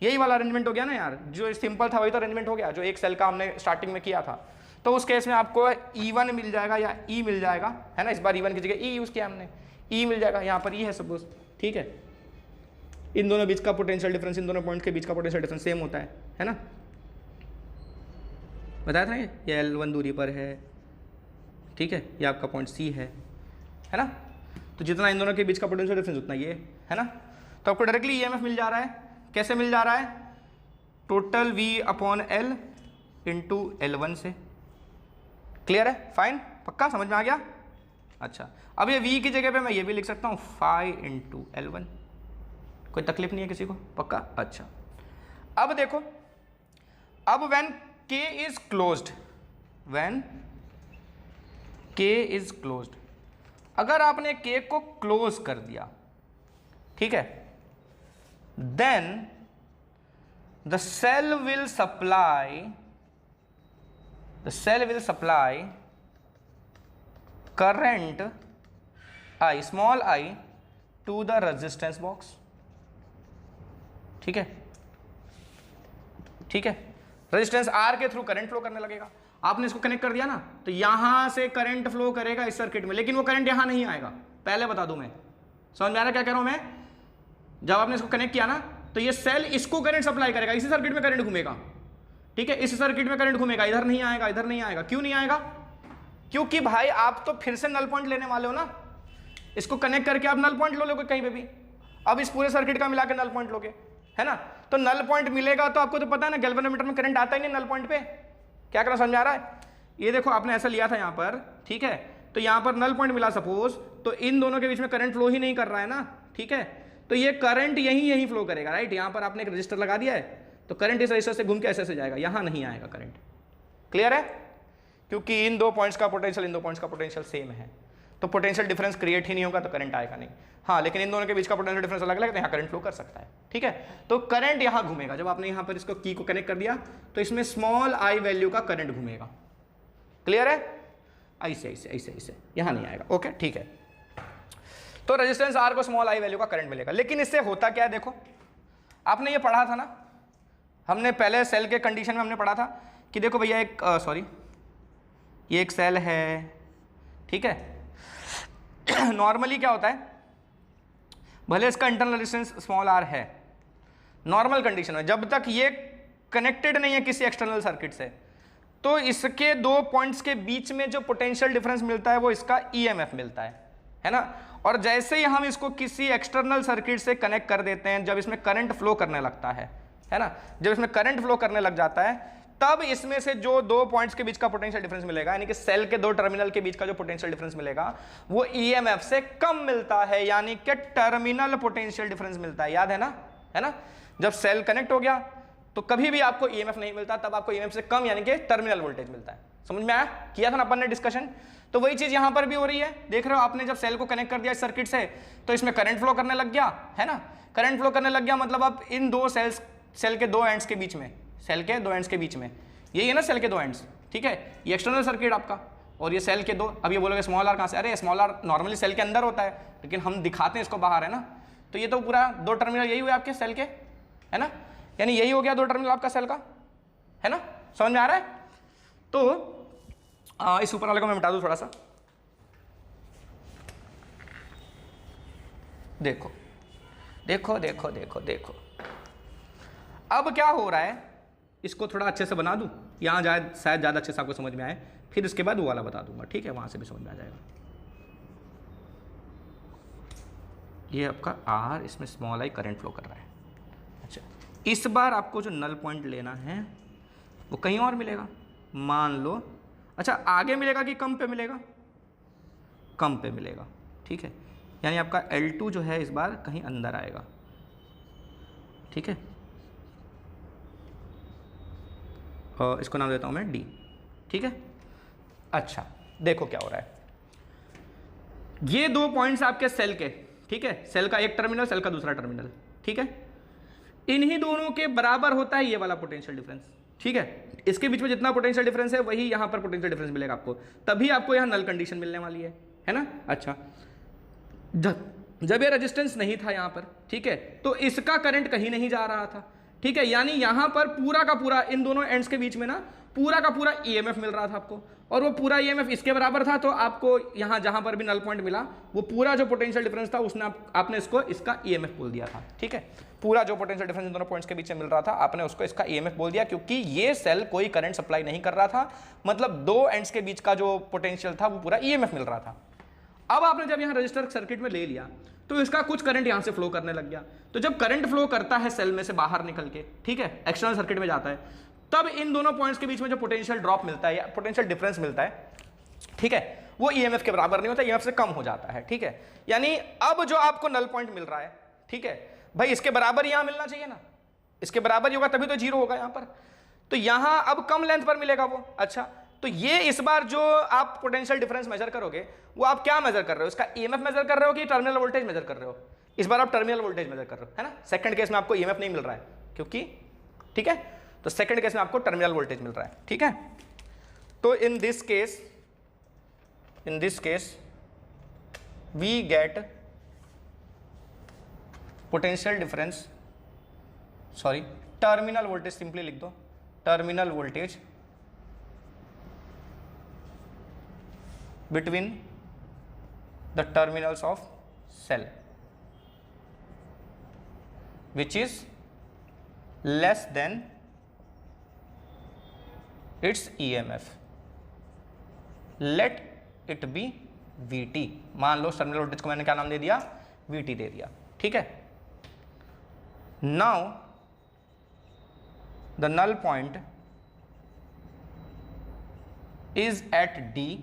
यही वाला अरेंजमेंट हो गया ना यार, जो सिंपल था वही तो अरेंजमेंट हो गया, जो एक सेल का हमने स्टार्टिंग में किया था। तो उस केस में आपको E1 मिल जाएगा या E मिल जाएगा, है ना, इस बार E1 की जगह E यूज किया हमने, E मिल जाएगा, यहाँ पर E है सपोज, ठीक है। इन दोनों बीच का पोटेंशियल डिफरेंस, इन दोनों पॉइंट के बीच का पोटेंशियल डिफरेंस सेम होता है ना, बताया था ये L1 दूरी पर है, ठीक है, ये आपका पॉइंट C है ना। तो जितना इन दोनों के बीच का पोटेंशियल डिफरेंस उतना ये है ना। तो आपको डायरेक्टली EMF मिल जा रहा है, कैसे मिल जा रहा है, total V upon L into L1 से, क्लियर है, फाइन, पक्का समझ में आ गया। अच्छा, अब ये V की जगह पे मैं ये भी लिख सकता हूँ फाई इंटू L1, कोई तकलीफ नहीं है किसी को, पक्का। अच्छा, अब देखो, अब when K is closed, when K is closed, अगर आपने K को क्लोज कर दिया, ठीक है, then the cell will supply current I, small I, to the resistance box, ठीक है, ठीक है। रेजिस्टेंस आर के थ्रू करंट फ्लो करने लगेगा, आपने इसको कनेक्ट कर दिया ना, तो यहां से करंट फ्लो करेगा इस सर्किट में, लेकिन वो करंट यहां नहीं आएगा, पहले बता दूं मैं, समझ में आ रहा क्या कह रहा हूं मैं? जब आपने इसको कनेक्ट किया ना, तो ये सेल इसको करंट सप्लाई करेगा, इसी सर्किट में करंट घूमेगा, ठीक है, इस सर्किट में करंट घूमेगा, इधर नहीं आएगा, इधर नहीं आएगा। क्यों नहीं आएगा? क्योंकि भाई आप तो फिर से नल पॉइंट लेने वाले हो ना, इसको कनेक्ट करके आप नल पॉइंट लो लोगे कहीं पे भी, अब इस पूरे सर्किट का मिला के नल पॉइंट लोगे, है ना, तो नल पॉइंट मिलेगा तो आपको तो पता है ना गैल्वेनोमीटर में करंट आता ही नहीं नल पॉइंट पे। क्या करना समझ आ रहा है? ये देखो आपने ऐसा लिया था यहाँ पर, ठीक है, तो यहाँ पर नल पॉइंट मिला सपोज, तो इन दोनों के बीच में करंट फ्लो ही नहीं कर रहा है ना, ठीक है, तो ये करंट यही फ्लो करेगा, राइट। यहाँ पर आपने एक रजिस्टर लगा दिया है, तो करंट इस रजिस्टर से घूम के ऐसे जाएगा, यहाँ नहीं आएगा करंट। क्लियर है? क्योंकि इन दो पॉइंट्स का पोटेंशियल इन दो पॉइंट्स का पोटेंशियल सेम है, तो पोटेंशियल डिफरेंस क्रिएट ही नहीं होगा, तो करंट आएगा नहीं। हाँ, लेकिन इन दोनों के बीच का पोटेंशियल डिफरेंस अलग अलग है, तो यहाँ करंट फ्लो कर सकता है, ठीक है। तो करंट यहाँ घूमेगा, जब आपने यहाँ पर इसको की को कनेक्ट कर दिया, तो इसमें स्मॉल आई वैल्यू का करंट घूमेगा। क्लियर है? ऐसे ऐसे ऐसे ऐसे, यहाँ नहीं आएगा। ओके, ठीक है। तो रेजिस्टेंस आर को स्मॉल आई वैल्यू का करंट मिलेगा, लेकिन इससे होता क्या है, देखो आपने ये पढ़ा था ना, हमने पहले सेल के कंडीशन में हमने पढ़ा था कि देखो भैया एक सॉरी ये एक सेल है, ठीक है। नॉर्मली क्या होता है, भले इसका इंटरनल रेजिस्टेंस स्मॉल आर है, नॉर्मल कंडीशन में जब तक ये कनेक्टेड नहीं है किसी एक्सटर्नल सर्किट से, तो इसके दो पॉइंट्स के बीच में जो पोटेंशियल डिफरेंस मिलता है वो इसका ईएमएफ मिलता है ना। और जैसे ही हम इसको किसी एक्सटर्नल सर्किट से कनेक्ट कर देते हैं, जब इसमें करंट फ्लो करने लगता है ना, जब इसमें करंट फ्लो करने लग जाता है, तब इसमें से जो दो पॉइंट्स के बीच का पोटेंशियल डिफरेंस मिलेगा, यानी कि सेल के दो टर्मिनल के बीच का जो पोटेंशियल डिफरेंस मिलेगा वो ईएमएफ से कम मिलता है, यानी कि टर्मिनल पोटेंशियल डिफरेंस मिलता है। याद है ना? जब सेल कनेक्ट हो गया तो कभी भी आपको ईएमएफ नहीं मिलता, तब आपको ईएमएफ से कम यानी कि टर्मिनल वोल्टेज मिलता है। समझ में आया? किया था ना अपन ने डिस्कशन। तो वही चीज यहां पर भी हो रही है, देख रहे हो आपने जब सेल को कनेक्ट कर दिया इस सर्किट से, तो इसमें करंट फ्लो करने लग गया, है ना। करंट फ्लो करने लग गया मतलब अब इन दो सेल के दो एंड्स के बीच में, सेल के दो एंड्स के बीच में, यही है ना सेल के दो एंड्स, ठीक है, ये एक्सटर्नल सर्किट आपका, और ये सेल के दो। अब ये बोलोगे स्मॉल आर कहां से? अरे स्मॉल आर नॉर्मली सेल के अंदर होता है, लेकिन हम दिखाते हैं इसको बाहर, है ना। तो ये तो पूरा दो टर्मिनल यही हुए आपके सेल के, है ना, यानी यही हो गया दो टर्मिनल आपका सेल का, है ना। समझ में आ रहा है? तो इस ऊपर वाले को मैं मिटा दूं थोड़ा सा, देखो देखो देखो देखो देखो, अब क्या हो रहा है, इसको थोड़ा अच्छे से बना दूं, यहां शायद ज्यादा अच्छे से आपको समझ में आए, फिर उसके बाद वो वाला बता दूंगा, ठीक है, वहां से भी समझ में आ जाएगा। ये आपका आर, इसमें स्मॉल आई करंट फ्लो कर रहा है। अच्छा, इस बार आपको जो नल पॉइंट लेना है वो कहीं और मिलेगा, मान लो। अच्छा, आगे मिलेगा कि कम पे मिलेगा? कम पे मिलेगा, ठीक है, यानी आपका L2 जो है इस बार कहीं अंदर आएगा, ठीक है, और इसको नाम देता हूं मैं D, ठीक है। अच्छा, देखो क्या हो रहा है, ये दो पॉइंट्स आपके सेल के, ठीक है, सेल का एक टर्मिनल, सेल का दूसरा टर्मिनल, ठीक है, इन्हीं दोनों के बराबर होता है ये वाला पोटेंशियल डिफरेंस, ठीक है। इसके बीच में जितना पोटेंशियल डिफरेंस है वही यहां पर पोटेंशियल डिफरेंस मिलेगा आपको, तभी आपको यहां नल कंडीशन मिलने वाली है ना। अच्छा, जब ये रेजिस्टेंस नहीं था यहां पर, ठीक है, तो इसका करंट कहीं नहीं जा रहा था, ठीक है, यानी यहां पर पूरा का पूरा इन दोनों एंड्स के बीच में ना पूरा का पूरा ईएमएफ मिल रहा था आपको, और वो पूरा ईएमएफ इसके बराबर था, तो आपको यहां जहां पर भी नल पॉइंट मिला वो पूरा जो पोटेंशियल डिफरेंस था उसने आपने इसको इसका ईएमएफ बोल दिया था, ठीक है। पूरा जो पोटेंशियल डिफरेंस इन दोनों पॉइंट्स के बीच में मिल रहा था आपने उसको इसका ईएमएफ बोल दिया, क्योंकि ये सेल कोई करंट सप्लाई नहीं कर रहा था, मतलब दो एंड्स के बीच का जो पोटेंशियल था वो पूरा ईएमएफ मिल रहा था। अब आपने जब यहां रजिस्टर सर्किट में ले लिया तो इसका कुछ करंट यहां से फ्लो करने लग गया, तो जब करंट फ्लो करता है सेल में से बाहर निकल के, ठीक है, एक्सटर्नल सर्किट में जाता है, तब इन दोनों पॉइंट्स के बीच में जो पोटेंशियल ड्रॉप मिलता है या पोटेंशियल डिफरेंस मिलता है, ठीक है, वो ईएमएफ के बराबर नहीं होता, ईएमएफ से कम हो जाता है, ठीक है। यानी अब जो आपको नल पॉइंट मिल रहा है, ठीक है भाई, इसके बराबर यहां मिलना चाहिए ना, इसके बराबर ही होगा तभी तो जीरो होगा यहां पर, तो यहां अब कम लेंथ पर मिलेगा वो। अच्छा, तो ये इस बार जो आप पोटेंशियल डिफरेंस मेजर करोगे वो आप क्या मेजर कर रहे हो, इसका ईएमएफ मेजर कर रहे हो कि टर्मिनल वोल्टेज मेजर कर रहे हो? इस बार आप टर्मिनल वोल्टेज मेजर कर रहे हो, है ना। सेकंड केस में आपको ईएमएफ नहीं मिल रहा है क्योंकि, ठीक है, तो सेकंड केस में आपको टर्मिनल वोल्टेज मिल रहा है, ठीक है। तो in this case we get potential difference sorry terminal voltage simply लिख दो, terminal voltage between the terminals of cell which is less than its EMF, let it be VT। मान लो टर्मिनल वोल्टेज को मैंने क्या नाम दे दिया, VT दे दिया, ठीक है। Now the null point is at D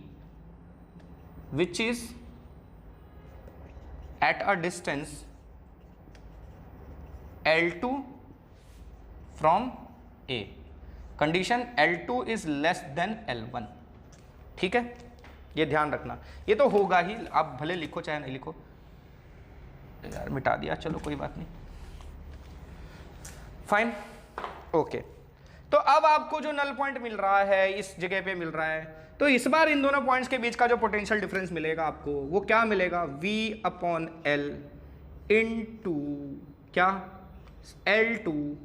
which is at a distance L2 from A, condition L2 is less than L1, ठीक है, ये ध्यान रखना। ये तो होगा ही, आप भले लिखो चाहे नहीं लिखो, यार मिटा दिया, चलो कोई बात नहीं, फाइन, ओके। तो अब आपको जो नल पॉइंट मिल रहा है इस जगह पे मिल रहा है, तो इस बार इन दोनों पॉइंट्स के बीच का जो पोटेंशियल डिफरेंस मिलेगा आपको वो क्या मिलेगा, V/L इंटू क्या, L2।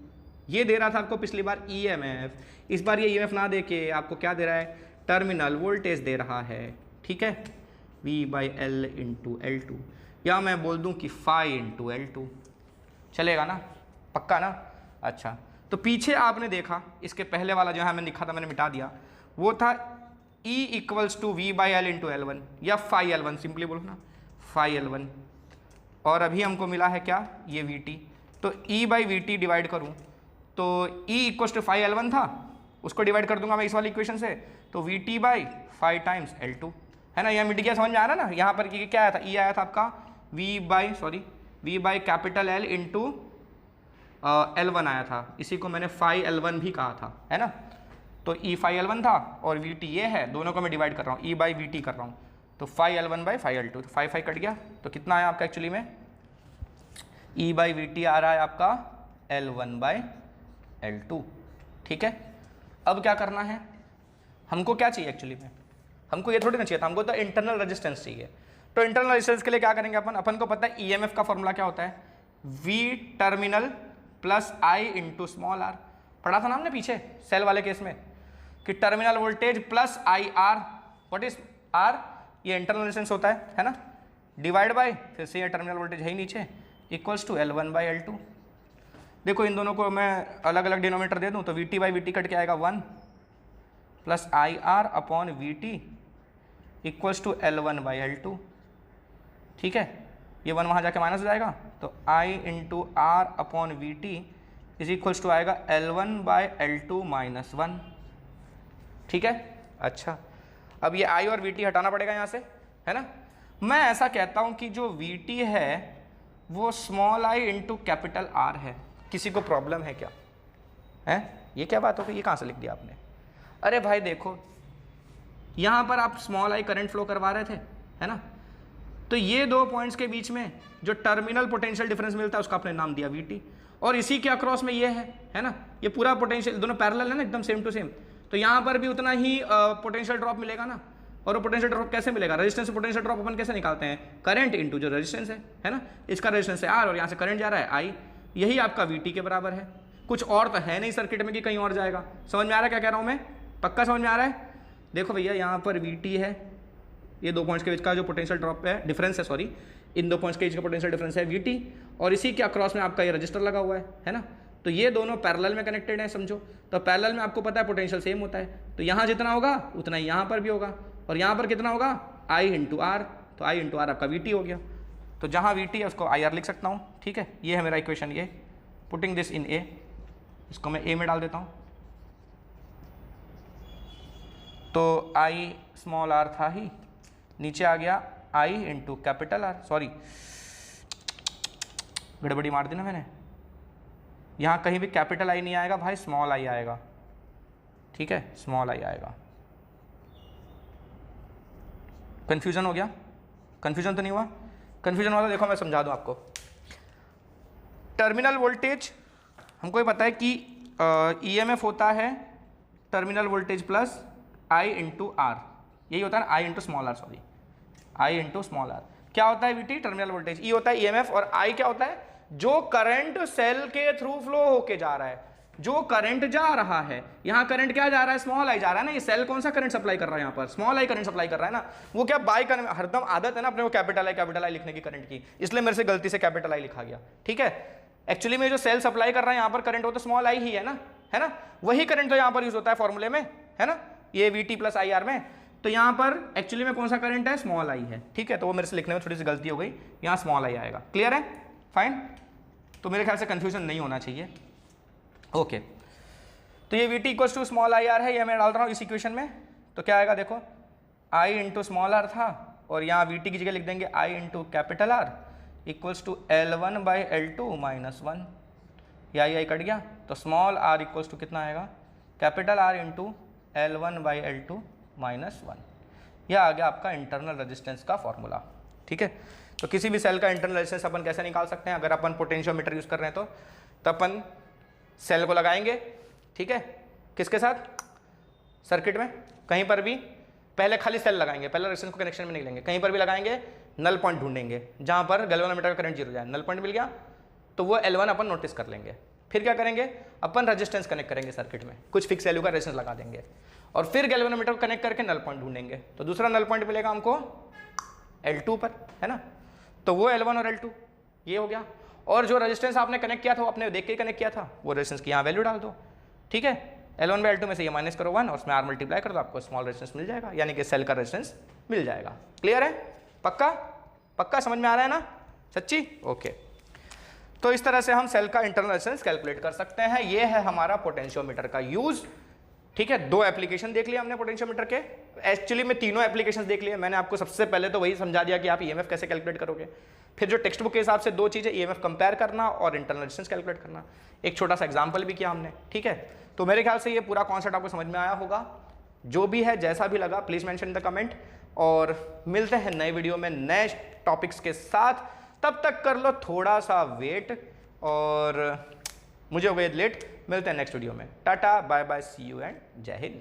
ये दे रहा था आपको पिछली बार EMF, इस बार ये EMF ना दे के आपको क्या दे रहा है, टर्मिनल वोल्टेज दे रहा है, ठीक है, V/L इंटू L2, या मैं बोल दूं कि फाई इंटू L2, चलेगा ना, पक्का ना। अच्छा, तो पीछे आपने देखा इसके पहले वाला जो है मैंने लिखा था, मैंने मिटा दिया, वो था E = V/L इंटू L1 या फाई L1, सिंपली बोलो ना फाई L1, और अभी हमको मिला है क्या, ये VT, तो E/VT डिवाइड करूं तो E = फाई L1 था, उसको डिवाइड कर दूंगा मैं इस वाली इक्वेशन से, तो VT/फाई टाइम्स L2, है ना, यह मिट गया, समझ में आ रहा ना। यहाँ पर क्या आया था, E आया था आपका V/L इंटू L1 आया था, इसी को मैंने फाई L1 भी कहा था, है ना। तो E फाई L1 था और VT ये है, दोनों को मैं डिवाइड कर रहा हूँ, E/VT कर रहा हूँ, तो फाई L1/फाई L2, तो फाई कट गया, तो कितना आया आपका एक्चुअली में, E/VT आ रहा है आपका L1/L2, ठीक है। अब क्या करना है, हमको क्या चाहिए एक्चुअली में, हमको ये थोड़ी ना चाहिए था, हमको तो इंटरनल रेजिस्टेंस चाहिए। तो इंटरनल रेजिस्टेंस के लिए क्या करेंगे अपन को पता है EMF का फॉर्मूला क्या होता है, V terminal plus I into small r, पढ़ा था ना हमने पीछे सेल वाले केस में कि terminal voltage plus IR, what is R, ये इंटरनल रेजिस्टेंस होता है ना, डिवाइड बाय फिर से ये टर्मिनल वोल्टेज है ही नीचे, इक्वल्स टू L1/L2। देखो इन दोनों को मैं अलग अलग डिनोमिनेटर दे दूं तो VT/VT कट के आएगा 1 plus IR/VT equals to L1/L2, ठीक है, ये 1 वहाँ जाके माइनस हो जाएगा, तो I into R/VT is equals to आएगा L1/L2 - 1, ठीक है। अच्छा, अब ये I और VT हटाना पड़ेगा यहाँ से, है ना। मैं ऐसा कहता हूँ कि जो VT है वो small I into capital R है, किसी को प्रॉब्लम है क्या, है, ये क्या बात हो गई, ये कहाँ से लिख दिया आपने। अरे भाई देखो यहाँ पर आप स्मॉल I करंट फ्लो करवा रहे थे, है ना, तो ये दो पॉइंट्स के बीच में जो टर्मिनल पोटेंशियल डिफरेंस मिलता है उसका आपने नाम दिया VT, और इसी के अक्रॉस में ये है ना, ये पूरा पोटेंशियल, दोनों पैरेलल है ना एकदम सेम टू सेम, तो यहाँ पर भी उतना ही पोटेंशियल ड्रॉप मिलेगा ना। और वो पोटेंशियल ड्रॉप कैसे मिलेगा, रेजिस्टेंस से पोटेंशियल ड्रॉप अपन कैसे निकालते हैं, करंट इनटू जो रेजिस्टेंस है ना, इसका रेजिस्टेंस है R और यहाँ से करंट जा रहा है I, यही आपका VT के बराबर है। कुछ और तो है नहीं सर्किट में कि कहीं और जाएगा। समझ में आ रहा है क्या कह रहा हूँ मैं, पक्का समझ में आ रहा है। देखो भैया यहाँ पर VT है, ये दो पॉइंट्स के बीच का जो पोटेंशियल ड्रॉप है, डिफरेंस है, सॉरी, इन दो पॉइंट्स के बीच का पोटेंशियल डिफरेंस है VT, और इसी के अक्रॉस में आपका ये रजिस्टर लगा हुआ है ना, तो ये दोनों पैरेलल में कनेक्टेड है समझो। तो पैरेलल में आपको पता है पोटेंशियल सेम होता है, तो यहाँ जितना होगा उतना ही यहाँ पर भी होगा, और यहाँ पर कितना होगा I इंटू R, तो I इंटू R आपका VT हो गया। तो जहाँ VT है उसको IR लिख सकता हूँ, ठीक है। ये है मेरा इक्वेशन, ये पुटिंग दिस इन A, इसको मैं A में डाल देता हूँ, तो I स्मॉल r था ही, नीचे आ गया I into capital R, sorry गड़बड़ी मार दी ना मैंने, यहाँ कहीं भी कैपिटल I नहीं आएगा भाई, स्मॉल I आएगा, ठीक है, स्मॉल I आएगा। कन्फ्यूजन हो गया, कन्फ्यूजन तो नहीं हुआ, कन्फ्यूजन वाला देखो मैं समझा दूँ आपको। टर्मिनल वोल्टेज हमको ये पता है कि EMF होता है terminal voltage plus I into R, यही होता है ना, I into small r, sorry I into small r। क्या होता है VT, टर्मिनल वोल्टेज, E होता है EMF, और I क्या होता है जो करंट सेल के थ्रू फ्लो होके जा रहा है, जो करंट जा रहा है, यहां करंट क्या जा रहा है, स्मॉल आई जा रहा है ना, ये सेल कौन सा करंट सप्लाई कर रहा है, यहां पर स्मॉल आई करंट सप्लाई कर रहा है ना, वो क्या बाय करंट, हरदम आदत है ना अपने को कैपिटल आई लिखने की करंट की, इसलिए मेरे से गलती से कैपिटल आई लिखा गया, ठीक है। एक्चुअली में जो सेल सप्लाई कर रहा है यहां पर करंट, वो तो स्मॉल आई ही है ना, वही करंट तो यहां पर यूज होता है फॉर्मूले में, है ना, ये VT प्लस IR में, तो यहां पर एक्चुअली में कौन सा करंट है, स्मॉल आई है, ठीक है। तो वो मेरे से लिखने में थोड़ी सी गलती हो गई, यहां स्मॉल आई आएगा, क्लियर है, फाइन। तो मेरे ख्याल से कंफ्यूजन नहीं होना चाहिए, ओके। तो ये VT equals to small IR है, ये मैं डाल रहा हूँ इस इक्वेशन में, तो क्या आएगा देखो, I इंटू स्मॉल आर था और यहाँ VT की जगह लिख देंगे I into capital R equals to L1 by L2 minus 1, या आई कट गया, तो स्मॉल r इक्वल्स टू कितना आएगा, capital R into L1 by L2 minus 1, यह आ गया आपका इंटरनल रेजिस्टेंस का फॉर्मूला, ठीक है। तो किसी भी सेल का इंटरनल रेजिस्टेंस अपन कैसे निकाल सकते हैं, अगर अपन पोटेंशियोमीटर यूज कर रहे हैं तो अपन सेल को लगाएंगे, ठीक है, किसके साथ, सर्किट में, कहीं पर भी पहले खाली सेल लगाएंगे, पहले रेजिस्टेंस को कनेक्शन में नहीं लेंगे, कहीं पर भी लगाएंगे, नल पॉइंट ढूंढेंगे जहां पर गैल्वेनोमीटर का करंट 0 जाए, नल पॉइंट मिल गया तो वो L1 अपन नोटिस कर लेंगे, फिर क्या करेंगे, अपन रेजिस्टेंस कनेक्ट करेंगे सर्किट में, कुछ फिक्स वैल्यू का रेजिस्टेंस लगा देंगे और फिर गैल्वेनोमीटर को कनेक्ट करके नल पॉइंट ढूंढेंगे, तो दूसरा नल पॉइंट मिलेगा हमको L2 पर, है ना, तो वो L1 और L2 ये हो गया, और जो रेजिस्टेंस आपने कनेक्ट किया था वो आपने देख के कनेक्ट किया था, वो रेजिस्टेंस की यहाँ वैल्यू डाल दो, ठीक है। L1 बाई L2 में से ये माइनस करो 1 और उसमें R मल्टीप्लाई कर दो, आपको स्मॉल रेजिस्टेंस मिल जाएगा, यानी कि सेल का रेजिस्टेंस मिल जाएगा, क्लियर है, पक्का समझ में आ रहा है ना, सच्ची, ओके। तो इस तरह से हम सेल का इंटरनल रेजिस्टेंस कैलकुलेट कर सकते हैं, ये है हमारा पोटेंशियोमीटर का यूज, ठीक है। 2 एप्लीकेशन देख लिया हमने पोटेंशियोमीटर के, एक्चुअली में 3 एप्लीकेशंस देख लिए, मैंने आपको सबसे पहले तो वही समझा दिया कि आप EMF कैसे कैलकुलेट करोगे, फिर जो टेक्स्ट बुक के हिसाब से 2 चीजें, EMF कंपेयर करना और इंटरनल रेजिस्टेंस कैलकुलेट करना, एक छोटा सा एग्जांपल भी किया हमने, ठीक है। तो मेरे ख्याल से ये पूरा कॉन्सेप्ट आपको समझ में आया होगा, जो भी है जैसा भी लगा please mention in the comment, और मिलते हैं नए वीडियो में नए टॉपिक्स के साथ, तब तक कर लो थोड़ा सा वेट, और मुझे हो गई लेट, मिलते हैं नेक्स्ट वीडियो में, tata bye bye, see you and जय हिंद।